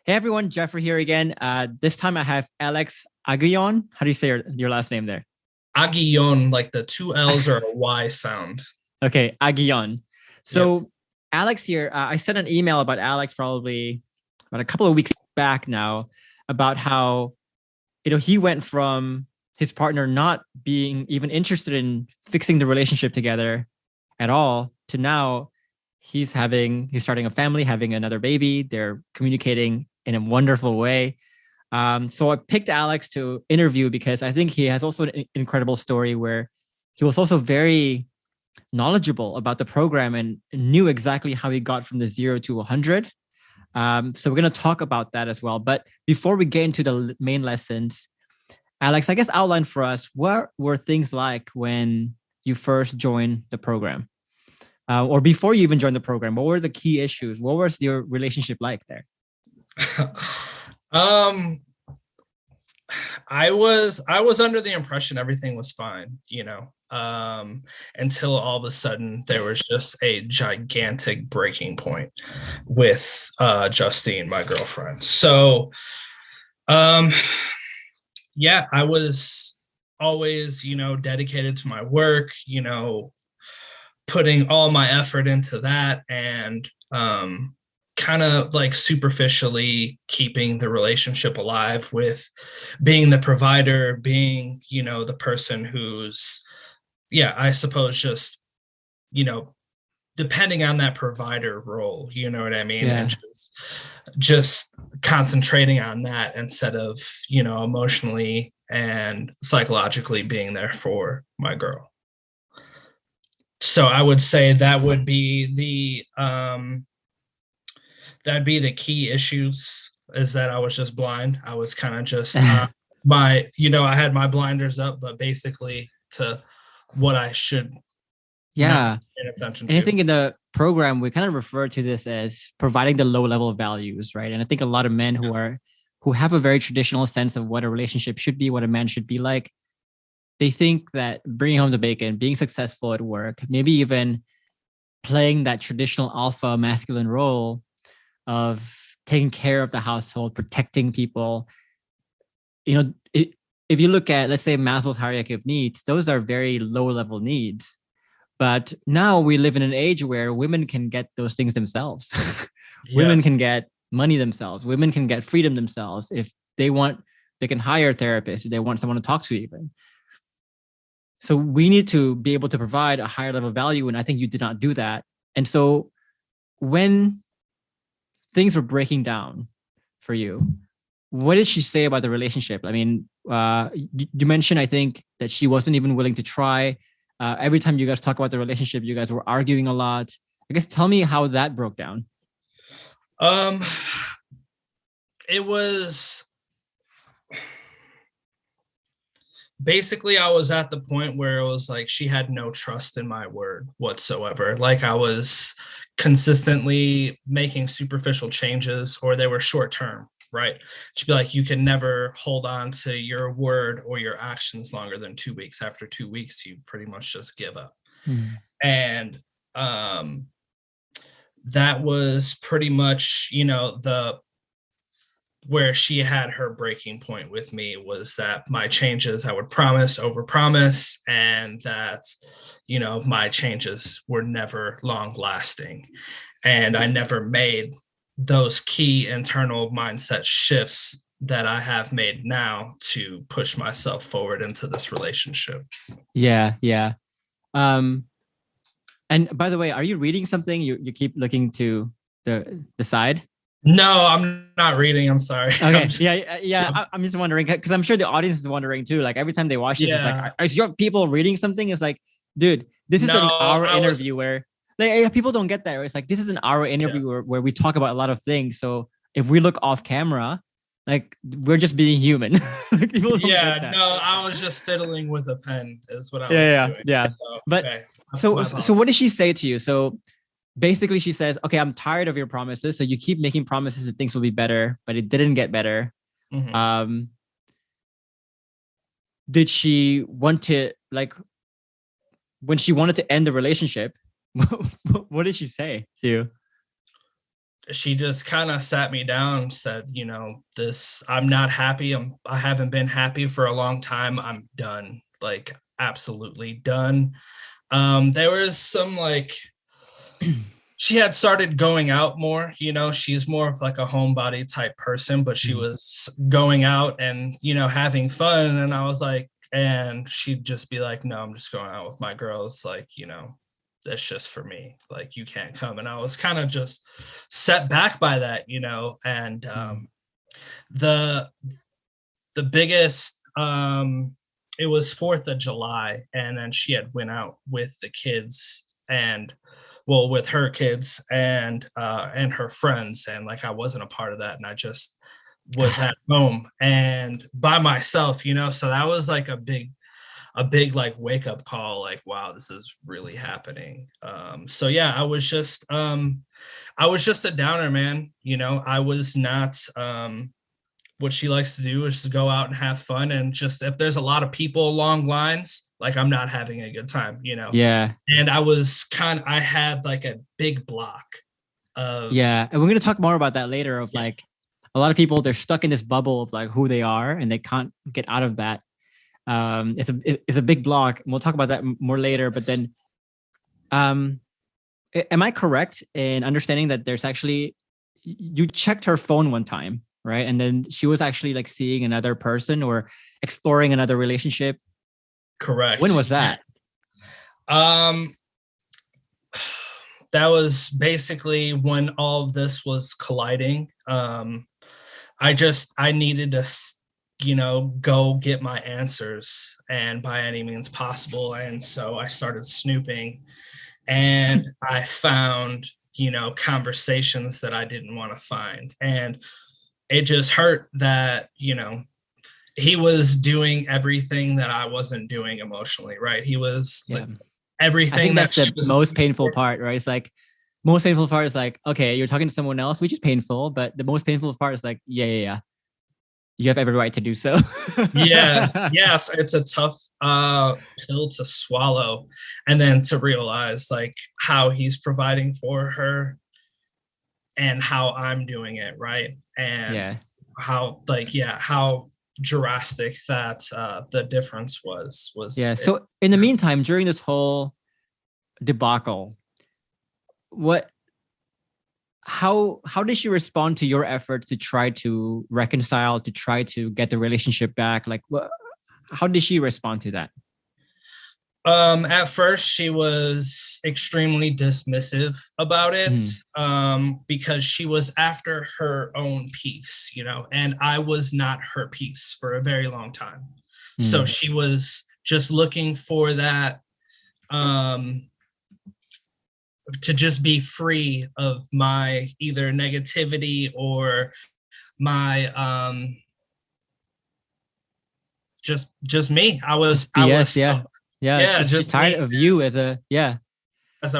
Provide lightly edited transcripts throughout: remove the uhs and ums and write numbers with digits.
Hey everyone, Geoffrey here again. This time I have Alex Aguillon. How do you say your last name there? Aguillon, like the two L's are a Y sound. Okay, Aguillon. Yep. So Alex here, I sent an email about Alex probably about a couple of weeks back now about how he went from his partner not being even interested in fixing the relationship together at all to now he's starting a family, having another baby. They're communicating in a wonderful way. So I picked Alex to interview because I think he has also an incredible story where he was also very knowledgeable about the program and knew exactly how he got from the 0 to 100. So we're going to talk about that as well. But before we get into the main lessons, Alex, I guess outline for us, what were things like when you first joined the program? Or before you even joined the program, what were the key issues? What was your relationship like there? um I was under the impression everything was fine, until all of a sudden there was just a gigantic breaking point with Justine, my girlfriend. So um yeah, I was always, dedicated to my work, putting all my effort into that, and kind of like superficially keeping the relationship alive with being the provider, being, the person who's, yeah, I suppose just, you know, depending on that provider role, you know what I mean? And Yeah. just concentrating on that instead of, emotionally and psychologically being there for my girl. So I would say that'd be the key issues, is that I was just blind. I was kind of just I had my blinders up, but basically to what I should not Yeah. pay attention And I to. think in the program, we kind of refer to this as providing the low level values, right? And I think a lot of men who have a very traditional sense of what a relationship should be, what a man should be like, they think that bringing home the bacon, being successful at work, maybe even playing that traditional alpha masculine role of taking care of the household, protecting people, if you look at, let's say, Maslow's hierarchy of needs, those are very low level needs. But now we live in an age where women can get those things themselves. Women Yes. can get money themselves. Women can get freedom themselves. If they want, they can hire a therapist if they want someone to talk to even. So we need to be able to provide a higher level of value. And I think you did not do that. And so when things were breaking down for you, what did she say about the relationship? I mean, you mentioned, I think, that she wasn't even willing to try. Every time you guys talk about the relationship, you guys were arguing a lot. I guess tell me how that broke down. Um, it was basically, I was at the point where it was like she had no trust in my word whatsoever. Like I was consistently making superficial changes, or they were short term, right? She'd be like, you can never hold on to your word or your actions longer than 2 weeks. After 2 weeks, you pretty much just give up. Hmm. And um that was pretty much, the where she had her breaking point with me, was that my changes, I would promise, over promise, and that, my changes were never long lasting. And I never made those key internal mindset shifts that I have made now to push myself forward into this relationship. Yeah, yeah. Um, and by the way, are you reading something? You keep looking to the side. No, I'm not reading. I'm sorry. I'm Okay, just, yeah, yeah. I'm just wondering because I'm sure the audience is wondering too. Like every time they watch this, it's like, yeah. is your people reading something? It's like, dude, this is No, an hour I was, interview where like people don't get that. It's like this is an hour yeah. interview where we talk about a lot of things. So if we look off camera, like we're just being human. Like, people don't get Yeah, that. no, I was just fiddling with a pen, is what I Yeah, was yeah, doing. yeah. So, But okay. so My so apologies. what did she say to you? So basically, she says, "Okay, I'm tired of your promises. So you keep making promises that things will be better, but it didn't get better." Mhm. Um, did she want to like when she wanted to end the relationship? What did she say to you? she just kind of sat me down and said, I'm not happy. I haven't been happy for a long time. I'm done. Like, absolutely done. There was some like, she had started going out more, she's more of like a homebody type person, but she was going out and, having fun. And I was like, and she'd just be like, no, I'm just going out with my girls. Like, that's just for me. Like, you can't come. And I was kind of just set back by that, and the biggest, it was 4th of July, and then she had went out with the kids and with her kids and her friends, and like I wasn't a part of that, and I just was at home and by myself, so that was like a big like wake up call, like, wow, this is really happening. So yeah, I was just a downer, man. I was not what she likes to do is to go out and have fun, and just if there's a lot of people along lines, like, I'm not having a good time, Yeah. And I had like a big block of and we're going to talk more about that later of like a lot of people, they're stuck in this bubble of like who they are and they can't get out of that. It's a big block, and we'll talk about that more later. But then am I correct in understanding that there's actually, you checked her phone one time, right? And then she was actually like seeing another person or exploring another relationship. Correct. When was that? That was basically when all of this was colliding. I needed to, go get my answers, and by any means possible. And so I started snooping, and I found, conversations that I didn't want to find. And it just hurt that, he was doing everything that I wasn't doing emotionally, right? He was like everything. I think that's the most painful part, right? It's like, most painful part is like, okay, you're talking to someone else, which is painful, but the most painful part is like, yeah. You have every right to do so. Yes, it's a tough pill to swallow, and then to realize like how he's providing for her and how I'm doing it, right? And how drastic that the difference was. So in the meantime, during this whole debacle, how did she respond to your efforts to try to reconcile, to try to get the relationship back? Like, how did she respond to that? At first she was extremely dismissive about it, because she was after her own peace, and I was not her peace for a very long time. So she was just looking for that, to just be free of my either negativity or my just me. I was just tired of you as a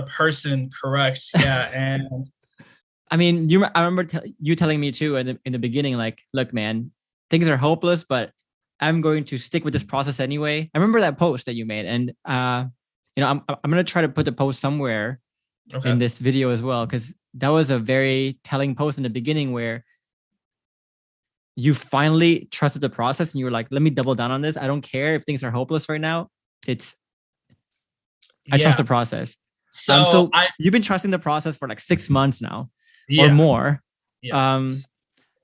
person. Correct. Yeah. And I mean, I remember you telling me too in the beginning, like, look, man, things are hopeless, but I'm going to stick with this process anyway. I remember that post that you made, and I'm gonna try to put the post somewhere in this video as well, because that was a very telling post in the beginning where you finally trusted the process and you were like, let me double down on this. I don't care if things are hopeless right now. I trust the process. So you've been trusting the process for like 6 months now or more.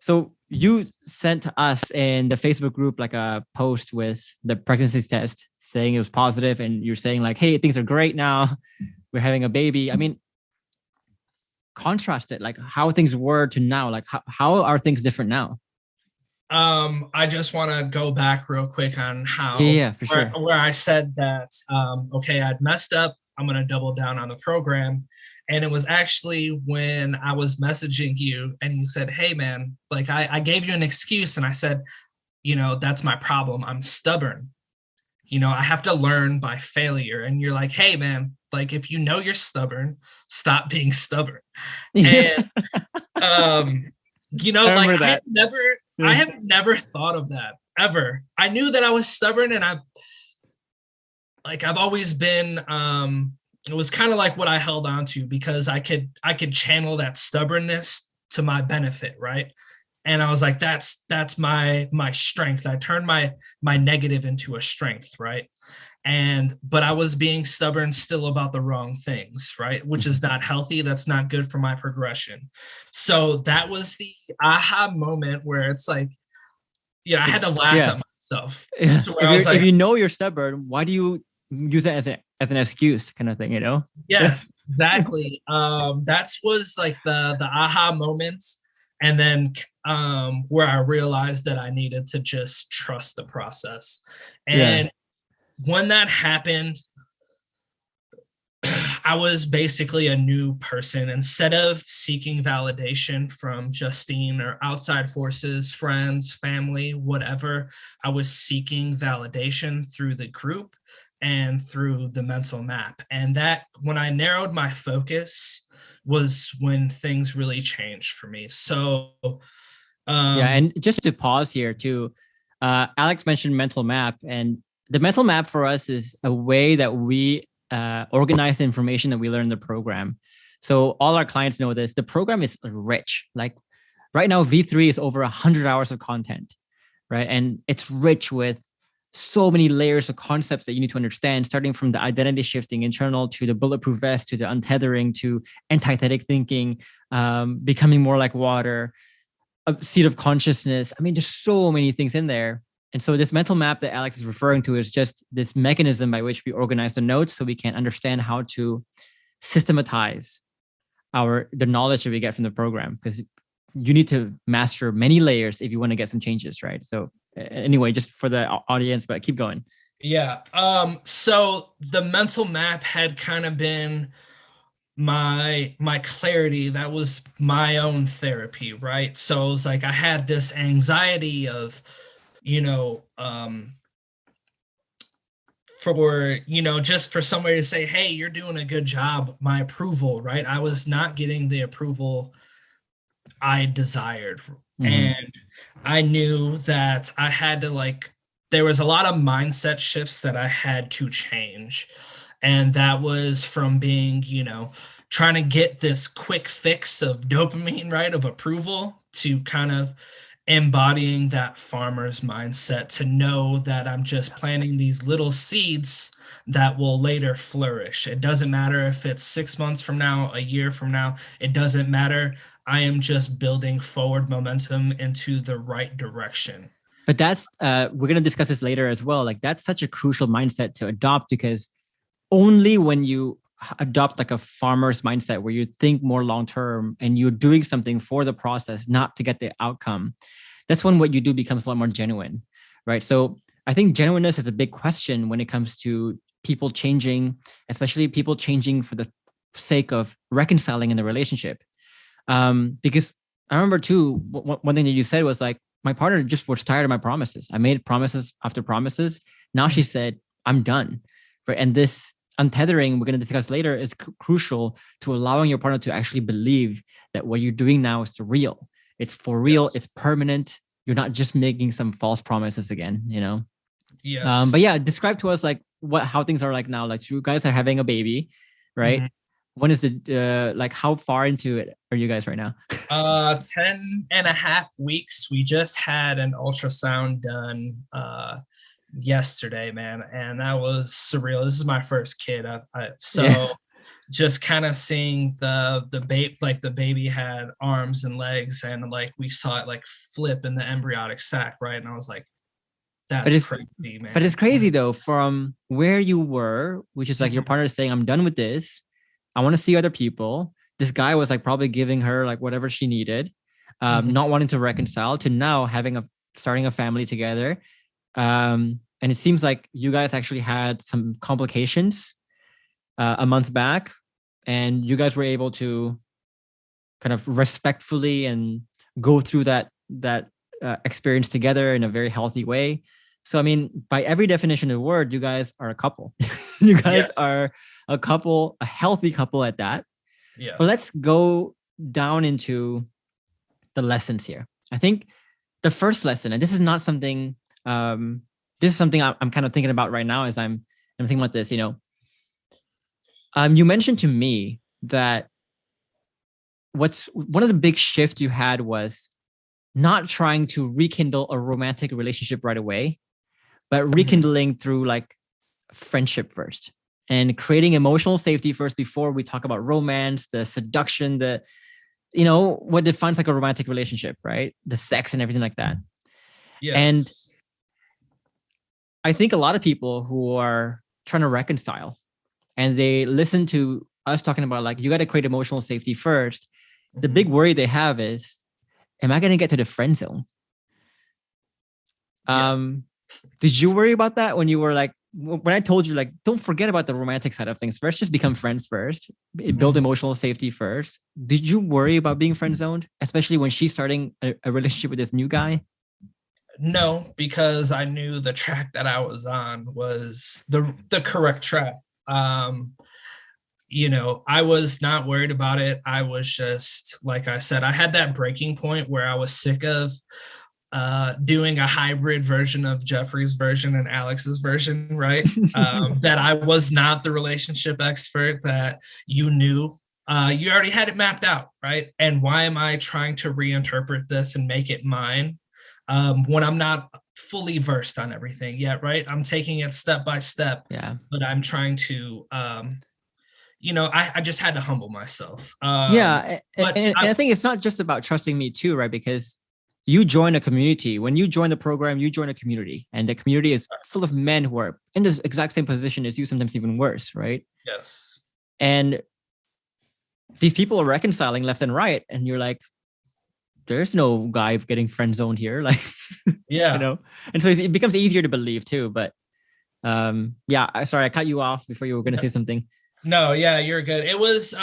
So you sent us in the Facebook group like a post with the pregnancy test saying it was positive, and you're saying like, hey, things are great now. We're having a baby. I mean, contrast it, like how things were to now. Like how are things different now? I just want to go back real quick on how for sure. Where I said that okay, I'd messed up. I'm going to double down on the program. And it was actually when I was messaging you and you said, hey man, like I gave you an excuse, and I said, that's my problem. I'm stubborn. I have to learn by failure. And you're like, hey man, like if you're stubborn, stop being stubborn. And I have never thought of that ever. I knew that I was stubborn, and I've always been, it was kind of like what I held on to, because I could channel that stubbornness to my benefit, right? And I was like, that's my strength. I turned my negative into a strength, right? And but I was being stubborn still about the wrong things, right? Which is not healthy. That's not good for my progression. So that was the aha moment where it's like, I had to laugh Yeah. at myself. If So where I was like, you know you're stubborn, why do you use it as an excuse kind of thing, you know? yes, exactly. That was like the aha moments, and then where I realized that I needed to just trust the process. Yeah. And when that happened, I was basically a new person. Instead of seeking validation from Justine or outside forces, friends, family, whatever, I was seeking validation through the group and through the mental map. And that, when I narrowed my focus, was when things really changed for me. So, Yeah, um, and just to pause here too, Alex mentioned mental map, and the mental map for us is a way that we organize the information that we learn in the program. So all our clients know this. The program is rich. Like right now, V3 is over 100 hours of content, right? And it's rich with so many layers of concepts that you need to understand, starting from the identity shifting internal to the bulletproof vest to the untethering to antithetic thinking, becoming more like water, a seat of consciousness. I mean, there's so many things in there. And so this mental map that Alex is referring to is just this mechanism by which we organize the notes so we can understand how to systematize the knowledge that we get from the program, because you need to master many layers if you want to get some changes, right? So anyway, just for the audience, but keep going. yeah. So the mental map had kind of been my clarity. That was my own therapy, right? So it was like I had this anxiety of, you know um for, just for somebody to say, hey, you're doing a good job, my approval, right? I was not getting the approval I desired. Mm-hmm. And I knew that I had to, like, there was a lot of mindset shifts that I had to change. And that was from being, trying to get this quick fix of dopamine, right? Of approval, to kind of embodying that farmer's mindset, to know that I'm just planting these little seeds that will later flourish. It doesn't matter if it's 6 months from now, a year from now, it doesn't matter. I am just building forward momentum into the right direction. But that's we're gonna discuss this later as well. Like that's such a crucial mindset to adopt, because only when you adopt like a farmer's mindset where you think more long term and you're doing something for the process, not to get the outcome, that's when what you do becomes a lot more genuine, right? So I think genuineness is a big question when it comes to people changing, especially people changing for the sake of reconciling in the relationship. Because I remember too, one thing that you said was like, my partner just was tired of my promises. I made promises after promises. Now she said, I'm done. Right. And this untethering, we're going to discuss later, is crucial to allowing your partner to actually believe that what you're doing now is real. It's for real. Yes. It's permanent. You're not just making some false promises again, you know? Yes. But yeah, describe to us like how things are like now. Like you guys are having a baby, right? Mhm. When is the like how far into it are you guys right now? 10 and a half weeks. We just had an ultrasound done yesterday, man, and that was surreal. This is my first kid. Yeah. So just kind of seeing the babe, like the baby had arms and legs, and like we saw it like flip in the embryonic sac, right? And I was like, But that's it's crazy, but it's man. crazy though, from where you were, which is like your Mhm. partner is saying, I'm done with this. I want to see other people. This guy was like probably giving her like whatever she needed, Mhm. not wanting to reconcile, to now having starting a family together. And it seems like you guys actually had some complications a month back, and you guys were able to kind of respectfully and go through that experience together in a very healthy way. So I mean, by every definition of the word, you guys are a couple. You Yeah. guys are a couple, a healthy couple at that. But Yes. let's go down into the lessons here. I think the first lesson, and this is not something, this is something I'm kind of thinking about right now as I'm thinking about this. You know, you mentioned to me that what's one of the big shifts you had was not trying to rekindle a romantic relationship right away, but rekindling through like friendship first and creating emotional safety first before we talk about romance, the seduction, the what defines like a romantic relationship, right? The sex and everything like that. And Yes. I think a lot of people who are trying to reconcile and they listen to us talking about like you got to create emotional safety first. The big worry they have is, am I going to get to the friend zone? Yes. Did you worry about that when you were like, when I told you like, don't forget about the romantic side of things first, just become friends first, build emotional safety first. Did you worry about being friend zoned, especially when she's starting a relationship with this new guy? No, because I knew the track that I was on was the correct track. I was not worried about it. I was just, like I said, I had that breaking point where I was sick of doing a hybrid version of Geoffrey's version and Alex's version, right? That I was not the relationship expert that you knew. You already had it mapped out, right? And why am I trying to reinterpret this and make it mine when I'm not fully versed on everything yet, right? I'm taking it step by step, but I'm trying to I just had to humble myself. And But I think it's not just about trusting me too, right? Because you join a community. When you join the program, you join a community, and the community is full of men who are in the exact same position as you, sometimes even worse, right? yes. And these people are reconciling left and right, and you're like, there's no guy getting friend zoned here, like, Yeah. And so it becomes easier to believe too. But sorry, I cut you off before you were going to say something. No, yeah, you're good. It was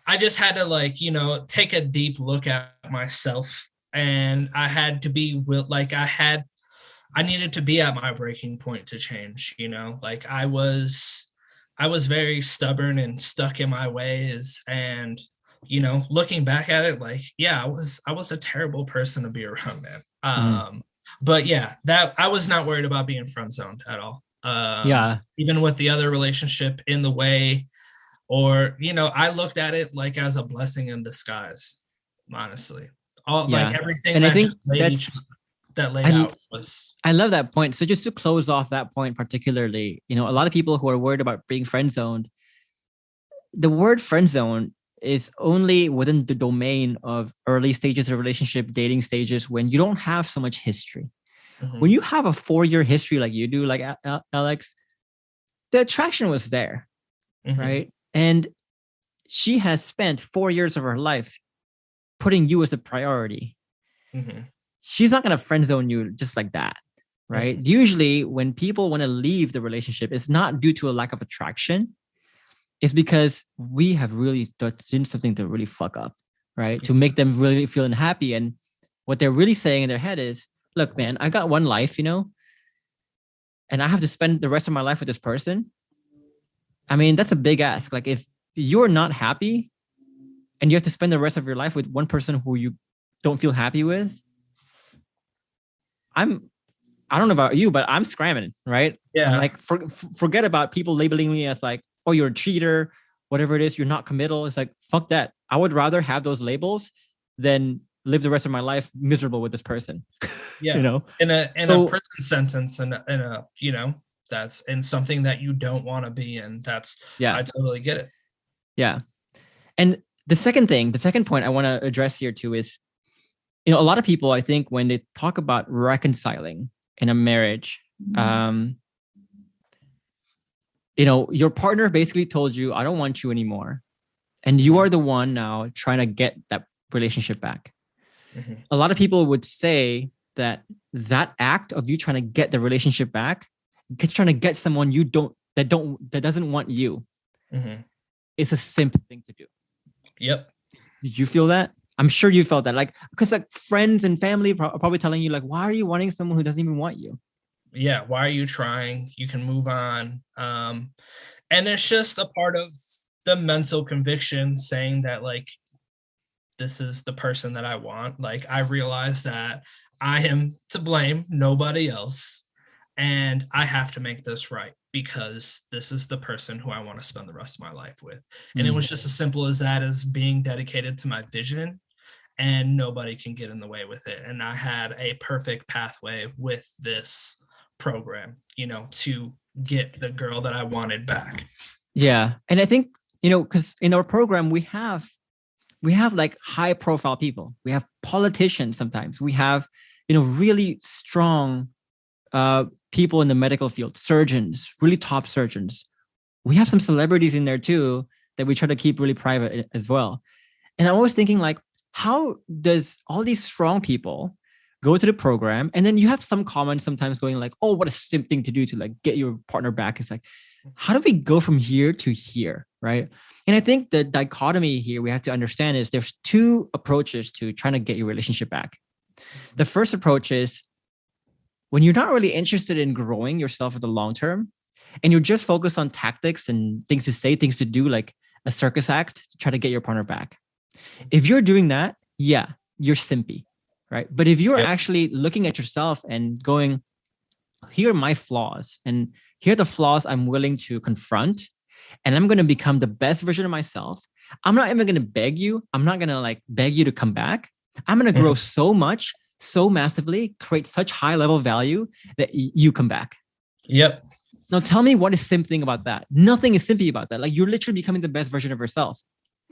I just had to take a deep look at myself, and I had to be I needed to be at my breaking point to change, like I was very stubborn and stuck in my ways, and looking back at it, like, yeah, I was a terrible person to be around, man. But yeah, that I was not worried about being friend zoned at all. Even with the other relationship in the way, or I looked at it like as a blessing in disguise, honestly. Like everything And I that think just laid I out was. I love that point. So just to close off that point particularly, a lot of people who are worried about being friend zoned, the word friend zone is only within the domain of early stages of relationship, dating stages, when you don't have so much history. When you have a 4-year history like you do, like Alex, the attraction was there, right? And she has spent 4 years of her life putting you as a priority. She's not going to friend zone you just like that, right? Usually when people want to leave the relationship, it's not due to a lack of attraction. It's because we have really done something to really fuck up, right? To make them really feel unhappy. And what they're really saying in their head is, look, man, I got one life, and I have to spend the rest of my life with this person. I mean, that's a big ask. Like, if you're not happy and you have to spend the rest of your life with one person who you don't feel happy with, I don't know about you, but I'm scramming, right? Yeah. I'm like, forget about people labeling me as like, oh, you're a cheater, whatever it is, you're not committal. It's like, fuck that. I would rather have those labels than live the rest of my life miserable with this person. Yeah. In a prison sentence, and that's in something that you don't want to be in. I totally get it. Yeah. And the second point I want to address here too is, a lot of people, I think, when they talk about reconciling in a marriage, your partner basically told you, I don't want you anymore. And you are the one now trying to get that relationship back. A lot of people would say that act of you trying to get the relationship back, trying to get someone that doesn't want you, is a simp thing to do. Yep. Did you feel that? I'm sure you felt that, like, because like friends and family are probably telling you, like, why are you wanting someone who doesn't even want you? Yeah. Why are you trying? You can move on. And it's just a part of the mental conviction saying that, like, this is the person that I want. Like, I realize that I am to blame, nobody else, and I have to make this right. because this is the person who I want to spend the rest of my life with. And it was just as simple as that, as being dedicated to my vision, and nobody can get in the way with it. And I had a perfect pathway with this program, you know, to get the girl that I wanted back. Yeah. And I think, you know, because in our program, we have like high profile people. We have politicians sometimes. We have, you know, really strong people in the medical field, surgeons, really top surgeons. We have some celebrities in there too that we try to keep really private as well. And I'm always thinking, like, how does all these strong people go to the program? And then you have some comments sometimes going like, oh, what a simp thing to do to like get your partner back. It's like, how do we go from here to here, right? And I think the dichotomy here we have to understand is there's two approaches to trying to get your relationship back. The first approach is when you're not really interested in growing yourself for the long term, and you're just focused on tactics and things to say, things to do, like a circus act to try to get your partner back. If you're doing that, yeah, you're simpy, right? But if you're actually looking at yourself and going, here are my flaws, and here are the flaws I'm willing to confront, and I'm going to become the best version of myself. I'm not even going to beg you. I'm not going to like beg you to come back. I'm going to grow so much, so massively, create such high level value that you come back. Yep. Now tell me what is simping about that. Nothing is simpy about that. Like, you're literally becoming the best version of yourself.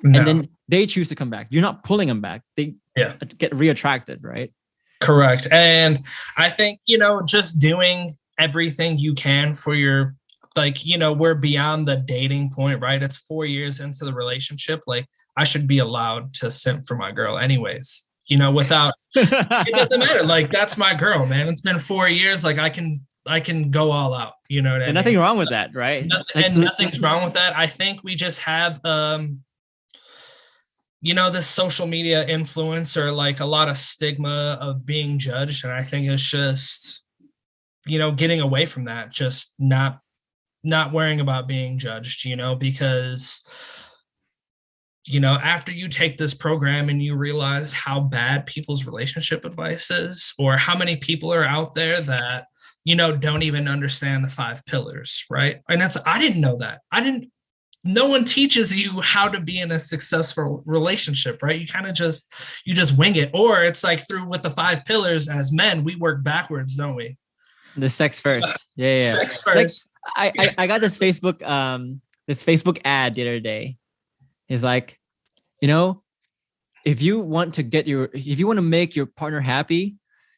No. And then they choose to come back. You're not pulling them back. They get reattracted, right? Correct. And I think, you know, just doing everything you can for your, like, you know, we're beyond the dating point, right? It's 4 years into the relationship. Like, I should be allowed to simp for my girl anyways, you know, without, it doesn't matter. Like, that's my girl, man. It's been 4 years. Like, I can go all out, you know what I mean? Nothing wrong with that, right? Nothing's wrong with that. I think we just have, you know, this social media influence, or like a lot of stigma of being judged. And I think it's just, you know, getting away from that, just not worrying about being judged, you know, because, you know, after you take this program and you realize how bad people's relationship advice is, or how many people are out there that, you know, don't even understand the 5 pillars, right? And I didn't know that. No one teaches you how to be in a successful relationship, right? You kind of just wing it. Or it's like with the 5 pillars, as men, we work backwards, don't we? The sex first. Yeah. Sex first. Like, I got this Facebook ad the other day. It's like, you know, if you want to make your partner happy,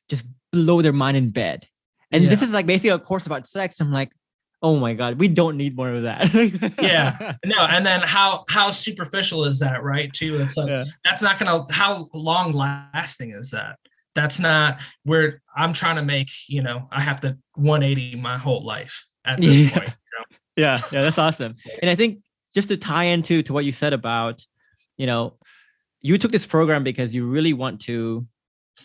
just blow their mind in bed. And this is like basically a course about sex. I'm like, oh my God, we don't need more of that. Yeah. No. And then how superficial is that, right? Too. It's like, that's not how long lasting is that? That's not where I'm trying to make, you know, I have to 180 my whole life at this point. You know? Yeah. That's awesome. And I think just to tie into what you said about, you know, you took this program because you really want to,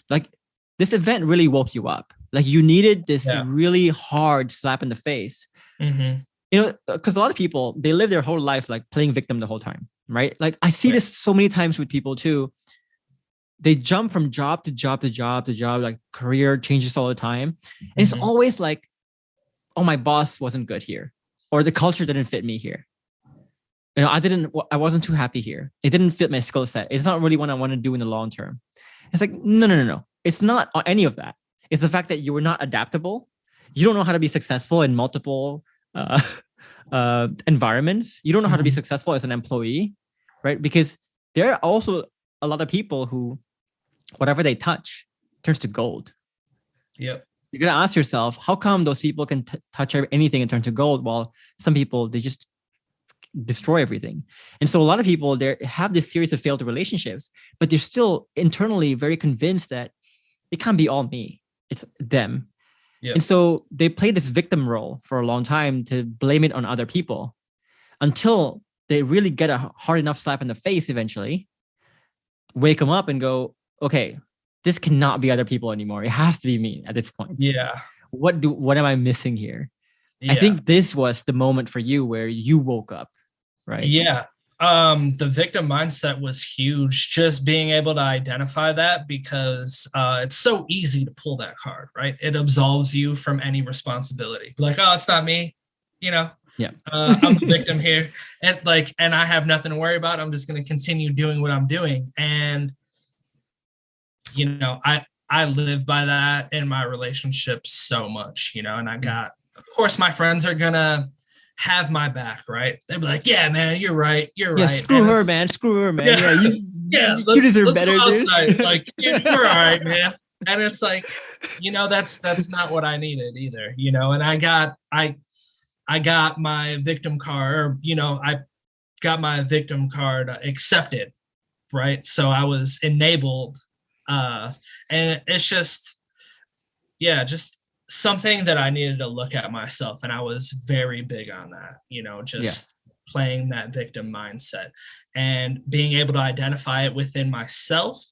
like, this event really woke you up. Like, you needed this really hard slap in the face. You know, because a lot of people, they live their whole life like playing victim the whole time, right? Like, I see this so many times with people too. They jump from job to job to job to job, like career changes all the time. And it's always like, oh, my boss wasn't good here, or the culture didn't fit me here. You know, I wasn't too happy here. It didn't fit my skill set. It's not really what I want to do in the long term. It's like, no. It's not any of that. It's the fact that you were not adaptable. You don't know how to be successful in multiple environments. You don't know how to be successful as an employee, right? Because there are also a lot of people who, whatever they touch turns to gold. Yep. You're going to ask yourself, how come those people can touch anything and turn to gold, while some people, they just destroy everything? And so a lot of people, they have this series of failed relationships, but they're still internally very convinced that it can't be all me. It's them. Yep. And so they play this victim role for a long time to blame it on other people, until they really get a hard enough slap in the face eventually, wake them up and go, okay, this cannot be other people anymore. It has to be me at this point. Yeah. What am I missing here? Yeah. I think this was the moment for you where you woke up, right? Yeah. The victim mindset was huge, just being able to identify that, because it's so easy to pull that card, right? It absolves you from any responsibility. Like, oh, it's not me. you know, Yeah. I'm the victim here, and I have nothing to worry about. I'm just going to continue doing what I'm doing. And, I live by that in my relationship so much, and of course, my friends are going to have my back, right? They'll be like, yeah, man, you're right. You're Yeah, right. screw And her, it's, man. Screw her, man. yeah, Yeah, yeah, you deserve let's go better, dude. outside. Like, you're all right, man. And it's like, that's not what I needed either, and I got my victim card, or, I got my victim card accepted, right? So I was enabled. And it's just, yeah, just something that I needed to look at myself. And I was very big on that, Yeah. just playing that victim mindset and being able to identify it within myself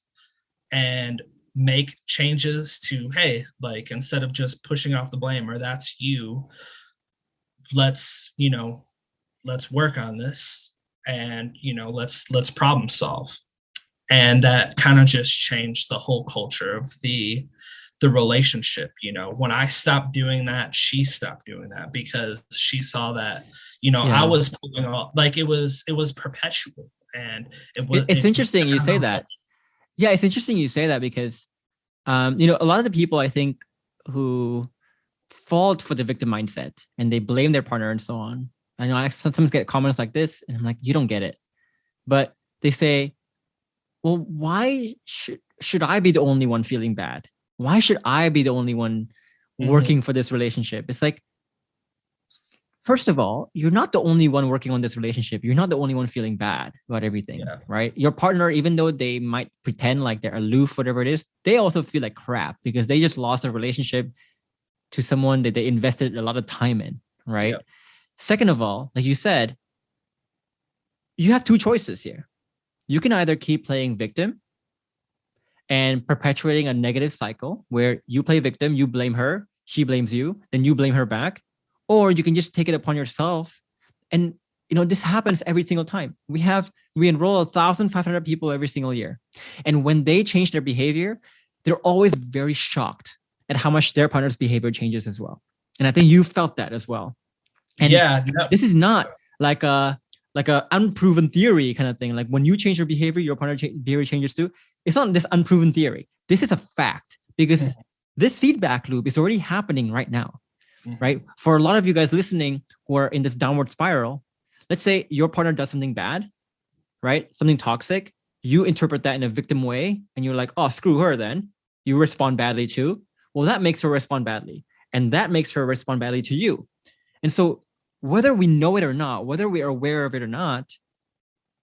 and make changes to, hey, like, instead of just pushing off the blame, or that's you, let's, let's work on this, and, let's problem solve. And that kind of just changed the whole culture of the relationship. When I stopped doing that, she stopped doing that, because she saw that, I Yeah. was pulling off, like, it was perpetual, and It's it just interesting you say that. Yeah, it's interesting you say that because a lot of the people I think who fall for the victim mindset and they blame their partner and so on. I know I sometimes get comments like this, and I'm like, you don't get it. But they say, well, why should I be the only one feeling bad? Why should I be the only one working for this relationship? It's like, first of all, you're not the only one working on this relationship. You're not the only one feeling bad about everything, right? Your partner, even though they might pretend like they're aloof, whatever it is, they also feel like crap because they just lost a relationship to someone that they invested a lot of time in, right? Second of all, like you said, you have two choices here. You can either keep playing victim and perpetuating a negative cycle where you play victim, you blame her, she blames you, then you blame her back, or you can just take it upon yourself. And this happens every single time. We enroll 1,500 people every single year, and when they change their behavior, they're always very shocked at how much their partner's behavior changes as well. And I think you felt that as well. And this is not like a unproven theory kind of thing. Like when you change your behavior, your partner behavior changes too. It's not this unproven theory. This is a fact because this feedback loop is already happening right now, right? For a lot of you guys listening who are in this downward spiral, let's say your partner does something bad, right? Something toxic. You interpret that in a victim way and you're like, oh, screw her then. You respond badly too. Well, that makes her respond badly. And that makes her respond badly to you. And so whether we know it or not, whether we are aware of it or not,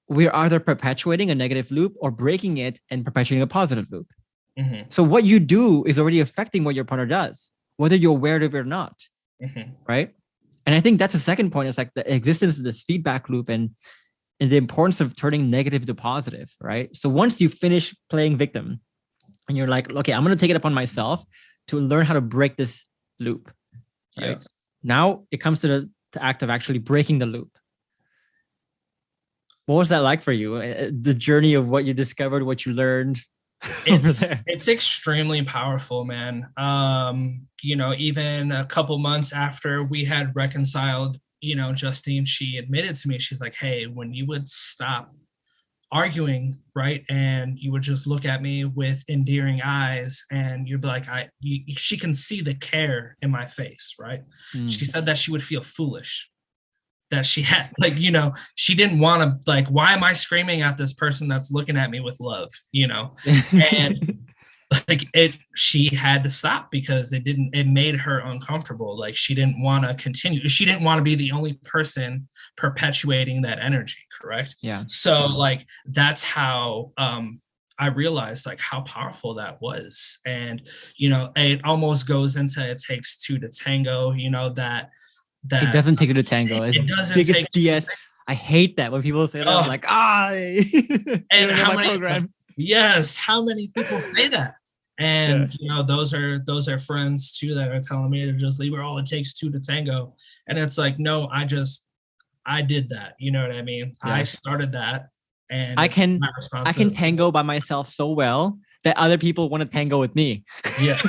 we're either perpetuating a negative loop or breaking it and perpetuating a positive loop. So what you do is already affecting what your partner does, whether you're aware of it or not, right? And I think that's the second point. It's like the existence of this feedback loop and the importance of turning negative to positive, right? So once you finish playing victim and you're like, okay, I'm going to take it upon myself to learn how to break this loop, right? Yes. Now it comes to the act of actually breaking the loop. What was that like for you? The journey of what you discovered, what you learned? It's extremely powerful, man. Even a couple months after we had reconciled, Justine, she admitted to me, she's like, hey, when you would stop arguing, right, and you would just look at me with endearing eyes and you'd be like, she can see the care in my face, right? She said that she would feel foolish, that she had, like, she didn't want to, like, why am I screaming at this person that's looking at me with love, and like she had to stop because it made her uncomfortable. Like she didn't want to continue. She didn't want to be the only person perpetuating that energy. Correct. Yeah. So like, that's how, I realized like how powerful that was. And, it almost goes into, it takes two to tango, that it doesn't take it to tango. It doesn't take BS. I hate that when people say that. I'm like, and how many program. Yes, how many people say that? And those are friends too that are telling me to just leave it. Oh, it takes two to tango. And it's like, no, I did that. You know what I mean? Yeah. I started that, and I can tango by myself so well that other people want to tango with me. Yeah.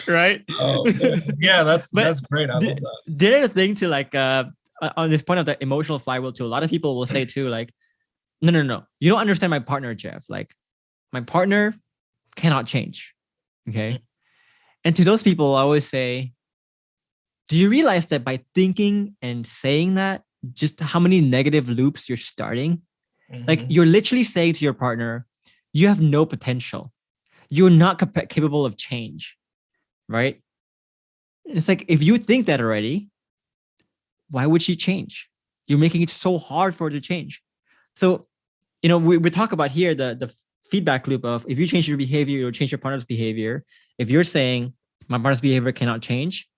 right? Oh man. Yeah, But that's great. I love that. the other thing to like on this point of the emotional flywheel too, a lot of people will say too, like, no, you don't understand my partner, Jeff. Like, my partner cannot change. Okay. And to those people, I always say, do you realize that by thinking and saying that, just how many negative loops you're starting? Like, you're literally saying to your partner, you have no potential. You're not capable of change, right? It's like, if you think that already, why would she change? You're making it so hard for her to change. So, we talk about here the feedback loop of, if you change your behavior, you'll change your partner's behavior. If you're saying my partner's behavior cannot change,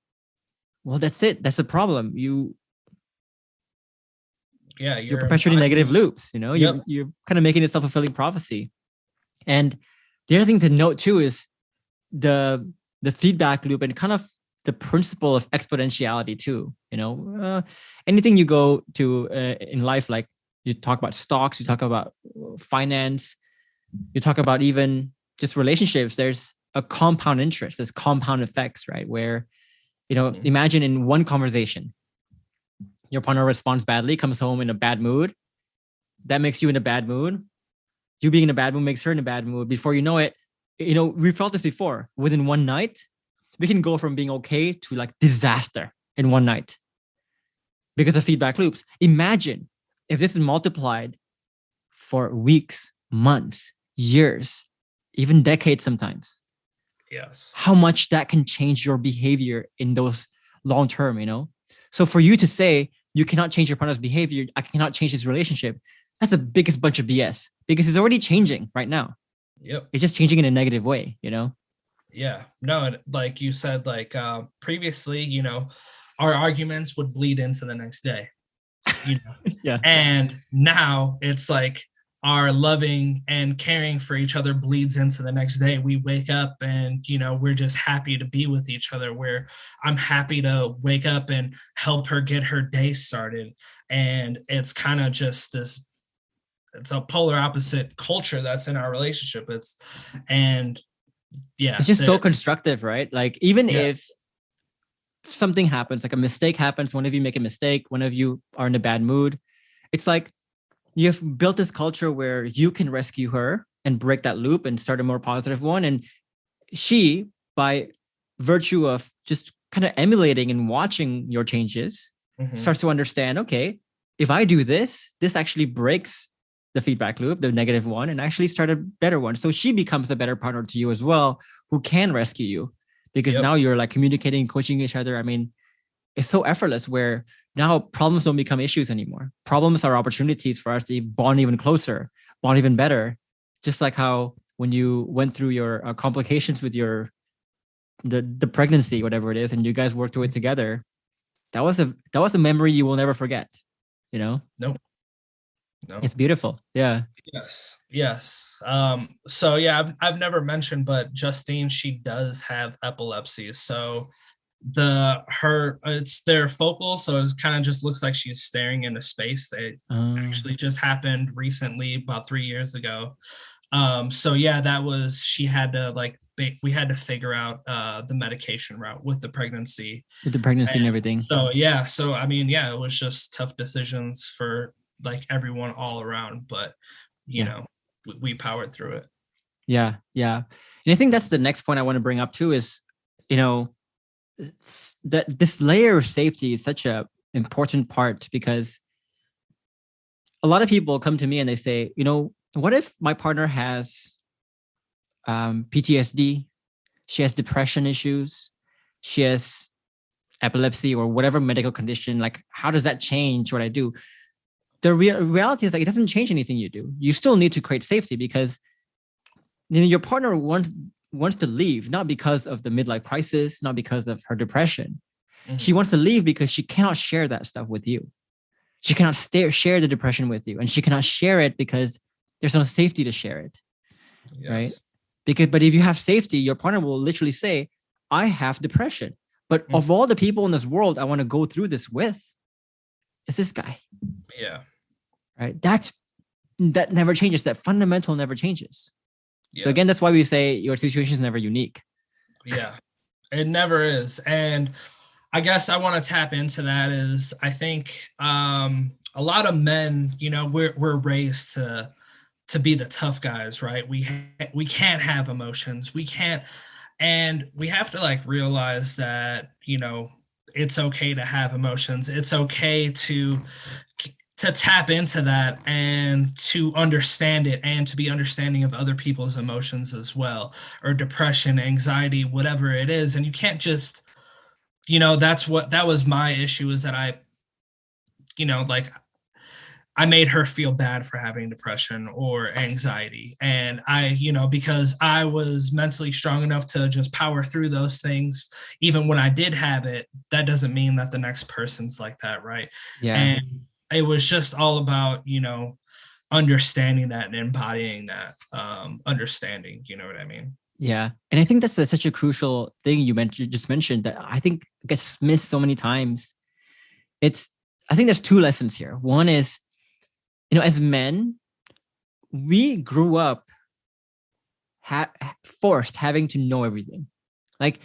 well, that's it. That's the problem. You're perpetuating negative loops. You're kind of making a self-fulfilling prophecy. And the other thing to note too is the feedback loop and kind of the principle of exponentiality too. Anything you go to in life, like you talk about stocks, you talk about finance, you talk about even just relationships, there's a compound interest, there's compound effects, right? Where, imagine in one conversation, your partner responds badly, comes home in a bad mood. That makes you in a bad mood. You being in a bad mood makes her in a bad mood. Before you know it, we felt this before. Within one night, we can go from being okay to like disaster in one night because of feedback loops. Imagine if this is multiplied for weeks, months, years, even decades sometimes. Yes. How much that can change your behavior in those long term, So for you to say you cannot change your partner's behavior, I cannot change this relationship, that's the biggest bunch of BS, because it's already changing right now. Yep. It's just changing in a negative way, Yeah. No, like you said, like previously, our arguments would bleed into the next day. Yeah. And now it's like our loving and caring for each other bleeds into the next day. We wake up and, we're just happy to be with each other, where I'm happy to wake up and help her get her day started. And it's kind of just it's a polar opposite culture that's in our relationship. It's just so constructive, right? Like, even if something happens, like a mistake happens, one of you make a mistake, one of you are in a bad mood, it's like you've built this culture where you can rescue her and break that loop and start a more positive one. And she, by virtue of just kind of emulating and watching your changes, starts to understand, okay, if I do this, this actually breaks the feedback loop, the negative one, and actually start a better one. So she becomes a better partner to you as well, who can rescue you, because now you're like communicating, coaching each other. I mean, it's so effortless, where now problems don't become issues anymore. Problems are opportunities for us to bond even closer, bond even better. Just like how when you went through your complications with the pregnancy, whatever it is, and you guys worked through it together, that was a memory you will never forget. No. It's beautiful. Yeah. Yes. So yeah, I've never mentioned, but Justine, she does have epilepsy. So it's their focal, so it kind of just looks like she's staring into space. They actually just happened recently, about 3 years ago. So yeah, she had to we had to figure out the medication route with the pregnancy and everything. So yeah, I mean, yeah, it was just tough decisions for like everyone all around, but we powered through it. Yeah. And I think that's the next point I want to bring up too, is that this layer of safety is such a important part, because a lot of people come to me and they say, what if my partner has PTSD, she has depression issues, she has epilepsy or whatever medical condition, like how does that change what I do? The reality is, like, it doesn't change anything you do. You still need to create safety, because your partner wants to leave, not because of the midlife crisis, not because of her depression. She wants to leave because she cannot share that stuff with you. She cannot share the depression with you, and she cannot share it because there's no safety to share it. Right? But if you have safety, your partner will literally say, I have depression, but of all the people in this world I want to go through this with, it's this guy. Yeah. Right? That never changes. That fundamental never changes. Yes. So again, that's why we say your situation is never unique. Yeah. It never is. And I guess I want to tap into that is I think a lot of men, you know, we're raised to be the tough guys, right? We can't have emotions. We can't, and we have to like realize that, you know, it's okay to have emotions. It's okay to tap into that and to understand it and to be understanding of other people's emotions as well, or depression, anxiety, whatever it is. And you can't just, you know, that was my issue, is that I, you know, like I made her feel bad for having depression or anxiety. And I, you know, because I was mentally strong enough to just power through those things, even when I did have it, that doesn't mean that the next person's like that, right? Yeah. And it was just all about, you know, understanding that and embodying that understanding, you know what I mean? Yeah. And I think that's such a crucial thing just mentioned that I think gets missed so many times. I think there's two lessons here. One is, as men, we grew up forced having to know everything. Like,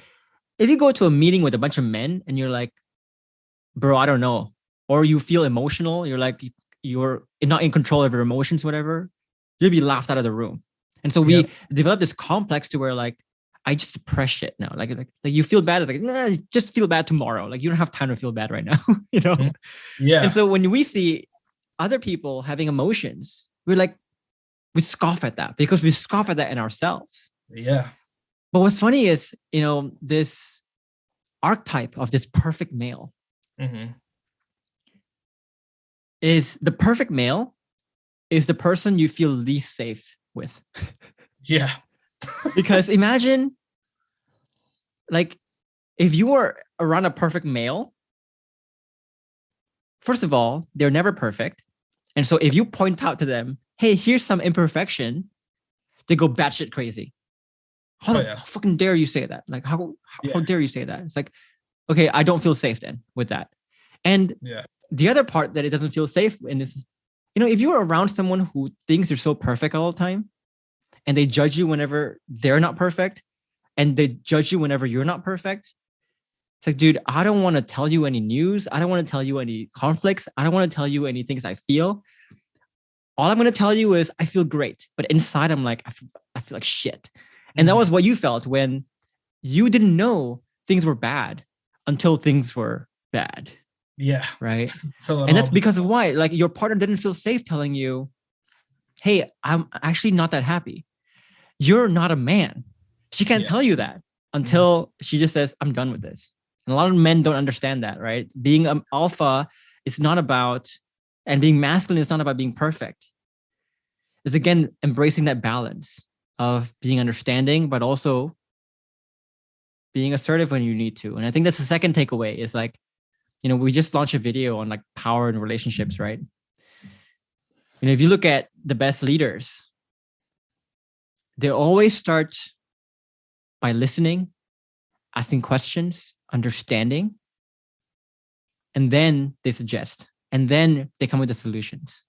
if you go to a meeting with a bunch of men and you're like, bro, I don't know, or you feel emotional, you're like, you're not in control of your emotions, whatever, you'll be laughed out of the room. And so we Yep. develop this complex to where like, I just suppress shit now. Like you feel bad. It's like, nah, just feel bad tomorrow. Like you don't have time to feel bad right now, And Yeah. so when we see other people having emotions, we scoff at that because we scoff at that in ourselves. Yeah. But what's funny is, this archetype of this perfect male Mm-hmm. is the perfect male is the person you feel least safe with. Yeah. Because imagine, like, if you were around a perfect male, first of all, they're never perfect. And so if you point out to them, hey, here's some imperfection, they go batshit crazy. How the fucking dare you say that? Like, how dare you say that? It's like, okay, I don't feel safe then with that. And the other part that it doesn't feel safe in is, if you're around someone who thinks you're so perfect all the time and they judge you whenever they're not perfect and they judge you whenever you're not perfect, it's like, dude, I don't want to tell you any news. I don't want to tell you any conflicts. I don't want to tell you any things I feel. All I'm going to tell you is I feel great. But inside, I'm like, I feel like shit. And that was what you felt when you didn't know things were bad until things were bad. Yeah. Right. And that's because of why? Like, your partner didn't feel safe telling you, hey, I'm actually not that happy. You're not a man. She can't tell you that until she just says, I'm done with this. And a lot of men don't understand that, right? Being an alpha is not about, and being masculine is not about being perfect. It's again embracing that balance of being understanding, but also being assertive when you need to. And I think that's the second takeaway is like, we just launched a video on like power and relationships, right? If you look at the best leaders, they always start by listening, asking questions, understanding, and then they suggest, and then they come with the solutions,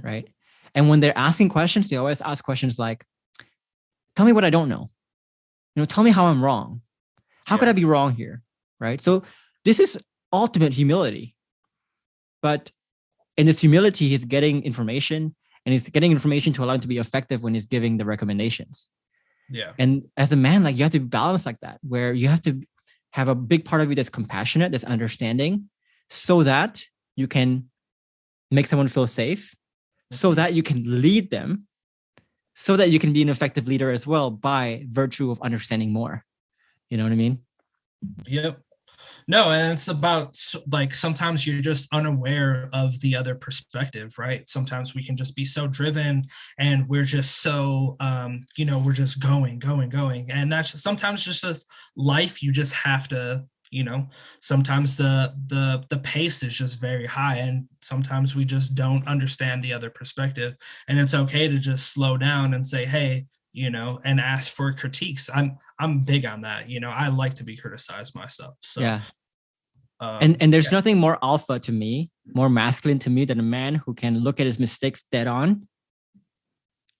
right? And when they're asking questions, they always ask questions like, tell me what I don't know. Tell me how I'm wrong. How could I be wrong here, right? So this is ultimate humility. But in this humility, he's getting information, and he's getting information to allow him to be effective when he's giving the recommendations. Yeah. And as a man, like, you have to be balanced like that, where you have to have a big part of you that's compassionate, that's understanding, so that you can make someone feel safe, so that you can lead them, so that you can be an effective leader as well by virtue of understanding more. You know what I mean? Yep. No, and it's about like sometimes you're just unaware of the other perspective, right? Sometimes we can just be so driven and we're just so we're just going, and that's sometimes just life. You just have to, sometimes the pace is just very high, and sometimes we just don't understand the other perspective, and it's okay to just slow down and say, hey, and ask for critiques. I'm big on that. I like to be criticized myself. So yeah. And there's nothing more alpha to me, more masculine to me than a man who can look at his mistakes dead on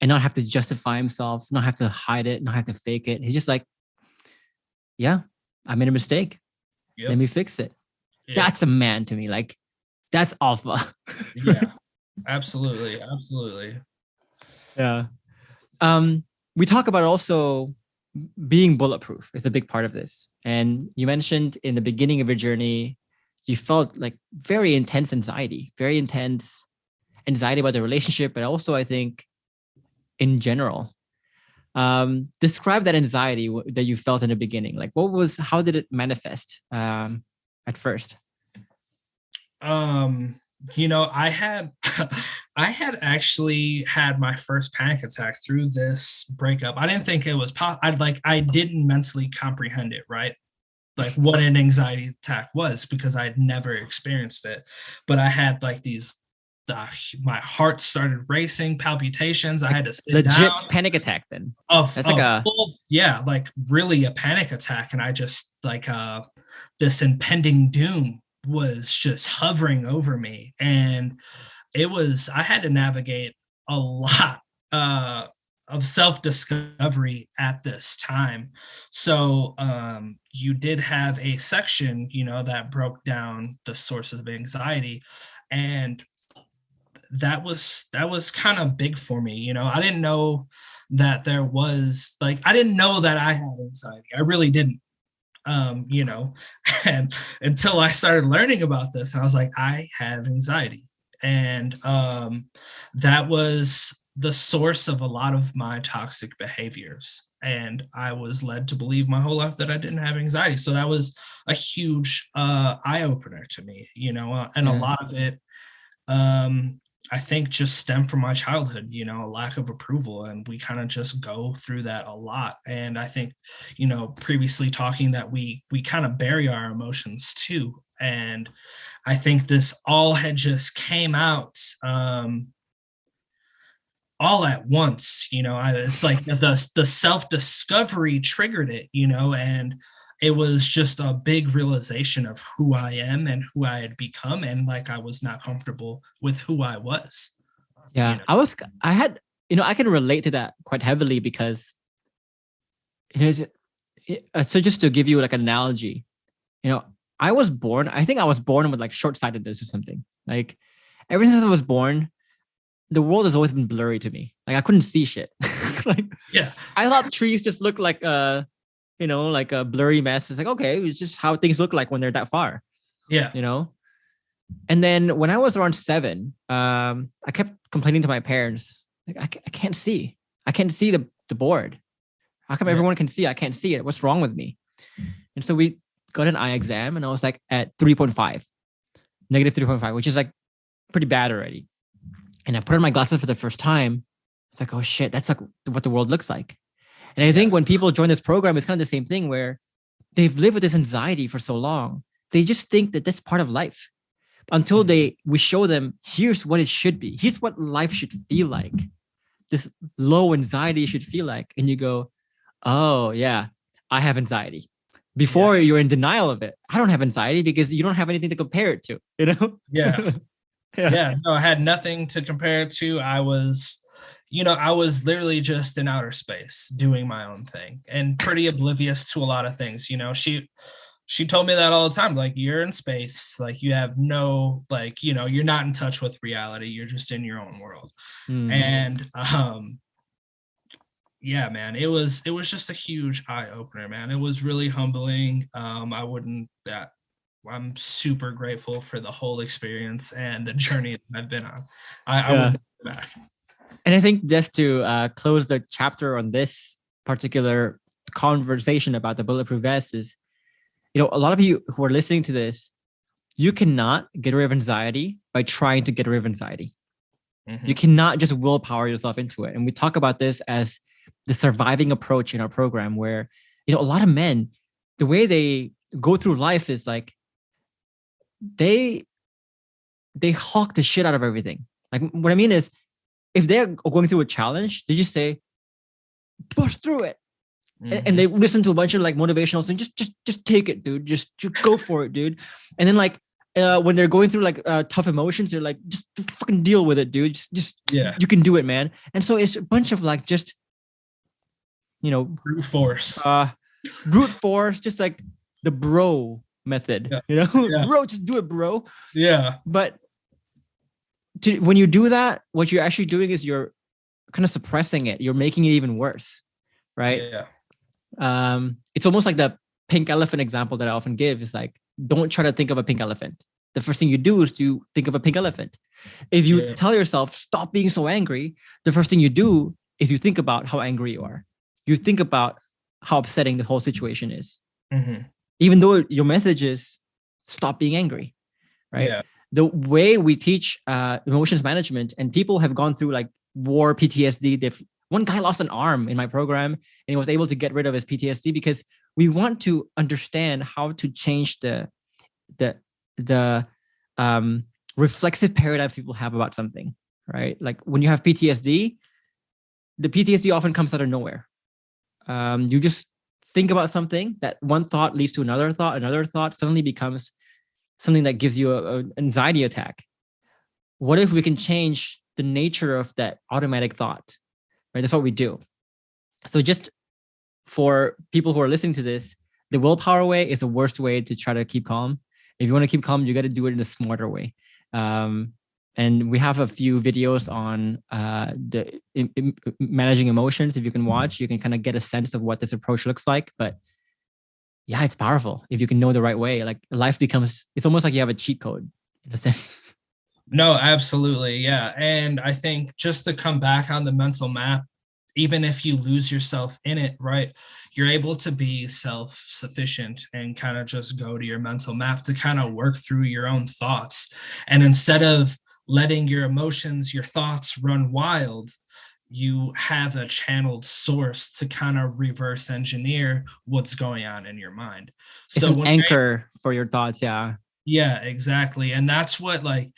and not have to justify himself, not have to hide it, not have to fake it. He's just like, yeah, I made a mistake. Yep. Let me fix it. Yeah. That's a man to me. Like, that's alpha. Yeah. Absolutely. Absolutely. Yeah. We talk about also being bulletproof is a big part of this. And you mentioned in the beginning of your journey, you felt like very intense anxiety about the relationship, but also I think in general. Describe that anxiety that you felt in the beginning. Like, how did it manifest at first? I had I had actually had my first panic attack through this breakup. I didn't think it was I didn't mentally comprehend it, right? Like what an anxiety attack was, because I had never experienced it. But I had like these my heart started racing, palpitations. I had to sit legit down. Panic attack then. That's like a full, like really a panic attack. And I just like this impending doom was just hovering over me. And I had to navigate a lot of self-discovery at this time. So you did have a section, that broke down the sources of anxiety. And that was kind of big for me. I didn't know that there was I didn't know that I had anxiety. I really didn't. And until I started learning about this, I was like, I have anxiety. And that was the source of a lot of my toxic behaviors. And I was led to believe my whole life that I didn't have anxiety. So that was a huge eye-opener to me, and a lot of it I think just stemmed from my childhood, a lack of approval. And we kind of just go through that a lot. And I think, previously talking that we kind of bury our emotions too. And I think this all had just came out all at once, it's like the self-discovery triggered it, and it was just a big realization of who I am and who I had become. And like, I was not comfortable with who I was. Yeah. I can relate to that quite heavily because, so just to give you like an analogy, I think I was born with like short-sightedness or something. Like ever since I was born, the world has always been blurry to me. Like I couldn't see shit. I thought trees just looked like like a blurry mess. It's like, okay, it's just how things look like when they're that far. Yeah. And then when I was around 7, I kept complaining to my parents, like, I can't see. I can't see the board. How come everyone can see? I can't see it. What's wrong with me? And so we got an eye exam and I was like at negative 3.5, which is like pretty bad already. And I put on my glasses for the first time. It's like, oh shit, that's like what the world looks like. And I think when people join this program, it's kind of the same thing where they've lived with this anxiety for so long. They just think that that's part of life until we show them, here's what it should be. Here's what life should feel like. This low anxiety should feel like. And you go, oh yeah, I have anxiety. Before you're in denial of it. I don't have anxiety because you don't have anything to compare it to, Yeah. No, I had nothing to compare it to. I was literally just in outer space doing my own thing and pretty oblivious to a lot of things. She told me that all the time, like, you're in space, like you have no, like, you're not in touch with reality. You're just in your own world. And yeah, man, it was just a huge eye opener, man. It was really humbling. I'm super grateful for the whole experience and the journey that I've been on. I will go back. And I think just to close the chapter on this particular conversation about the bulletproof vest is, a lot of you who are listening to this, you cannot get rid of anxiety by trying to get rid of anxiety. You cannot just willpower yourself into it. And we talk about this as the surviving approach in our program where, a lot of men, the way they go through life is like, they hawk the shit out of everything. Like what I mean is, if they're going through a challenge, they just say, push through it. And they listen to a bunch of like motivational things. Just take it, dude. Just go for it, dude. And then like when they're going through like tough emotions, they're like, just fucking deal with it, dude. You can do it, man. And so it's a bunch of like just brute force. Brute force, just like the bro method, Yeah. you know, Yeah. bro, just do it, bro. Yeah. But when you do that, what you're actually doing is you're kind of suppressing it. You're making it even worse, right? Yeah. It's almost like the pink elephant example that I often give is like, don't try to think of a pink elephant. The first thing you do is to think of a pink elephant. If you Yeah. tell yourself, stop being so angry, the first thing you do is you think about how angry you are. You think about how upsetting the whole situation is. Mm-hmm. Even though your message is stop being angry, right? Yeah. The way we teach emotions management, and people have gone through like war PTSD. One guy lost an arm in my program, and he was able to get rid of his PTSD because we want to understand how to change the the reflexive paradigms people have about something, right? Like when you have PTSD, the PTSD often comes out of nowhere. You just think about something, that one thought leads to another thought suddenly becomes something that gives you an anxiety attack. What if we can change the nature of that automatic thought? Right, that's what we do. So just for people who are listening to this, the willpower way is the worst way to try to keep calm. If you want to keep calm, you got to do it in a smarter way. And we have a few videos on managing emotions. If you can watch, you can kind of get a sense of what this approach looks like. But yeah, it's powerful if you can know the right way. Like life becomes, it's almost like you have a cheat code in a sense. No, absolutely. Yeah. And I think just to come back on the mental map, even if you lose yourself in it, right, you're able to be self-sufficient and kind of just go to your mental map to kind of work through your own thoughts. And instead of letting your emotions, your thoughts run wild, you have a channeled source to kind of reverse engineer what's going on in your mind. It's So an when anchor for your thoughts. Yeah. yeah, exactly. And that's what, like,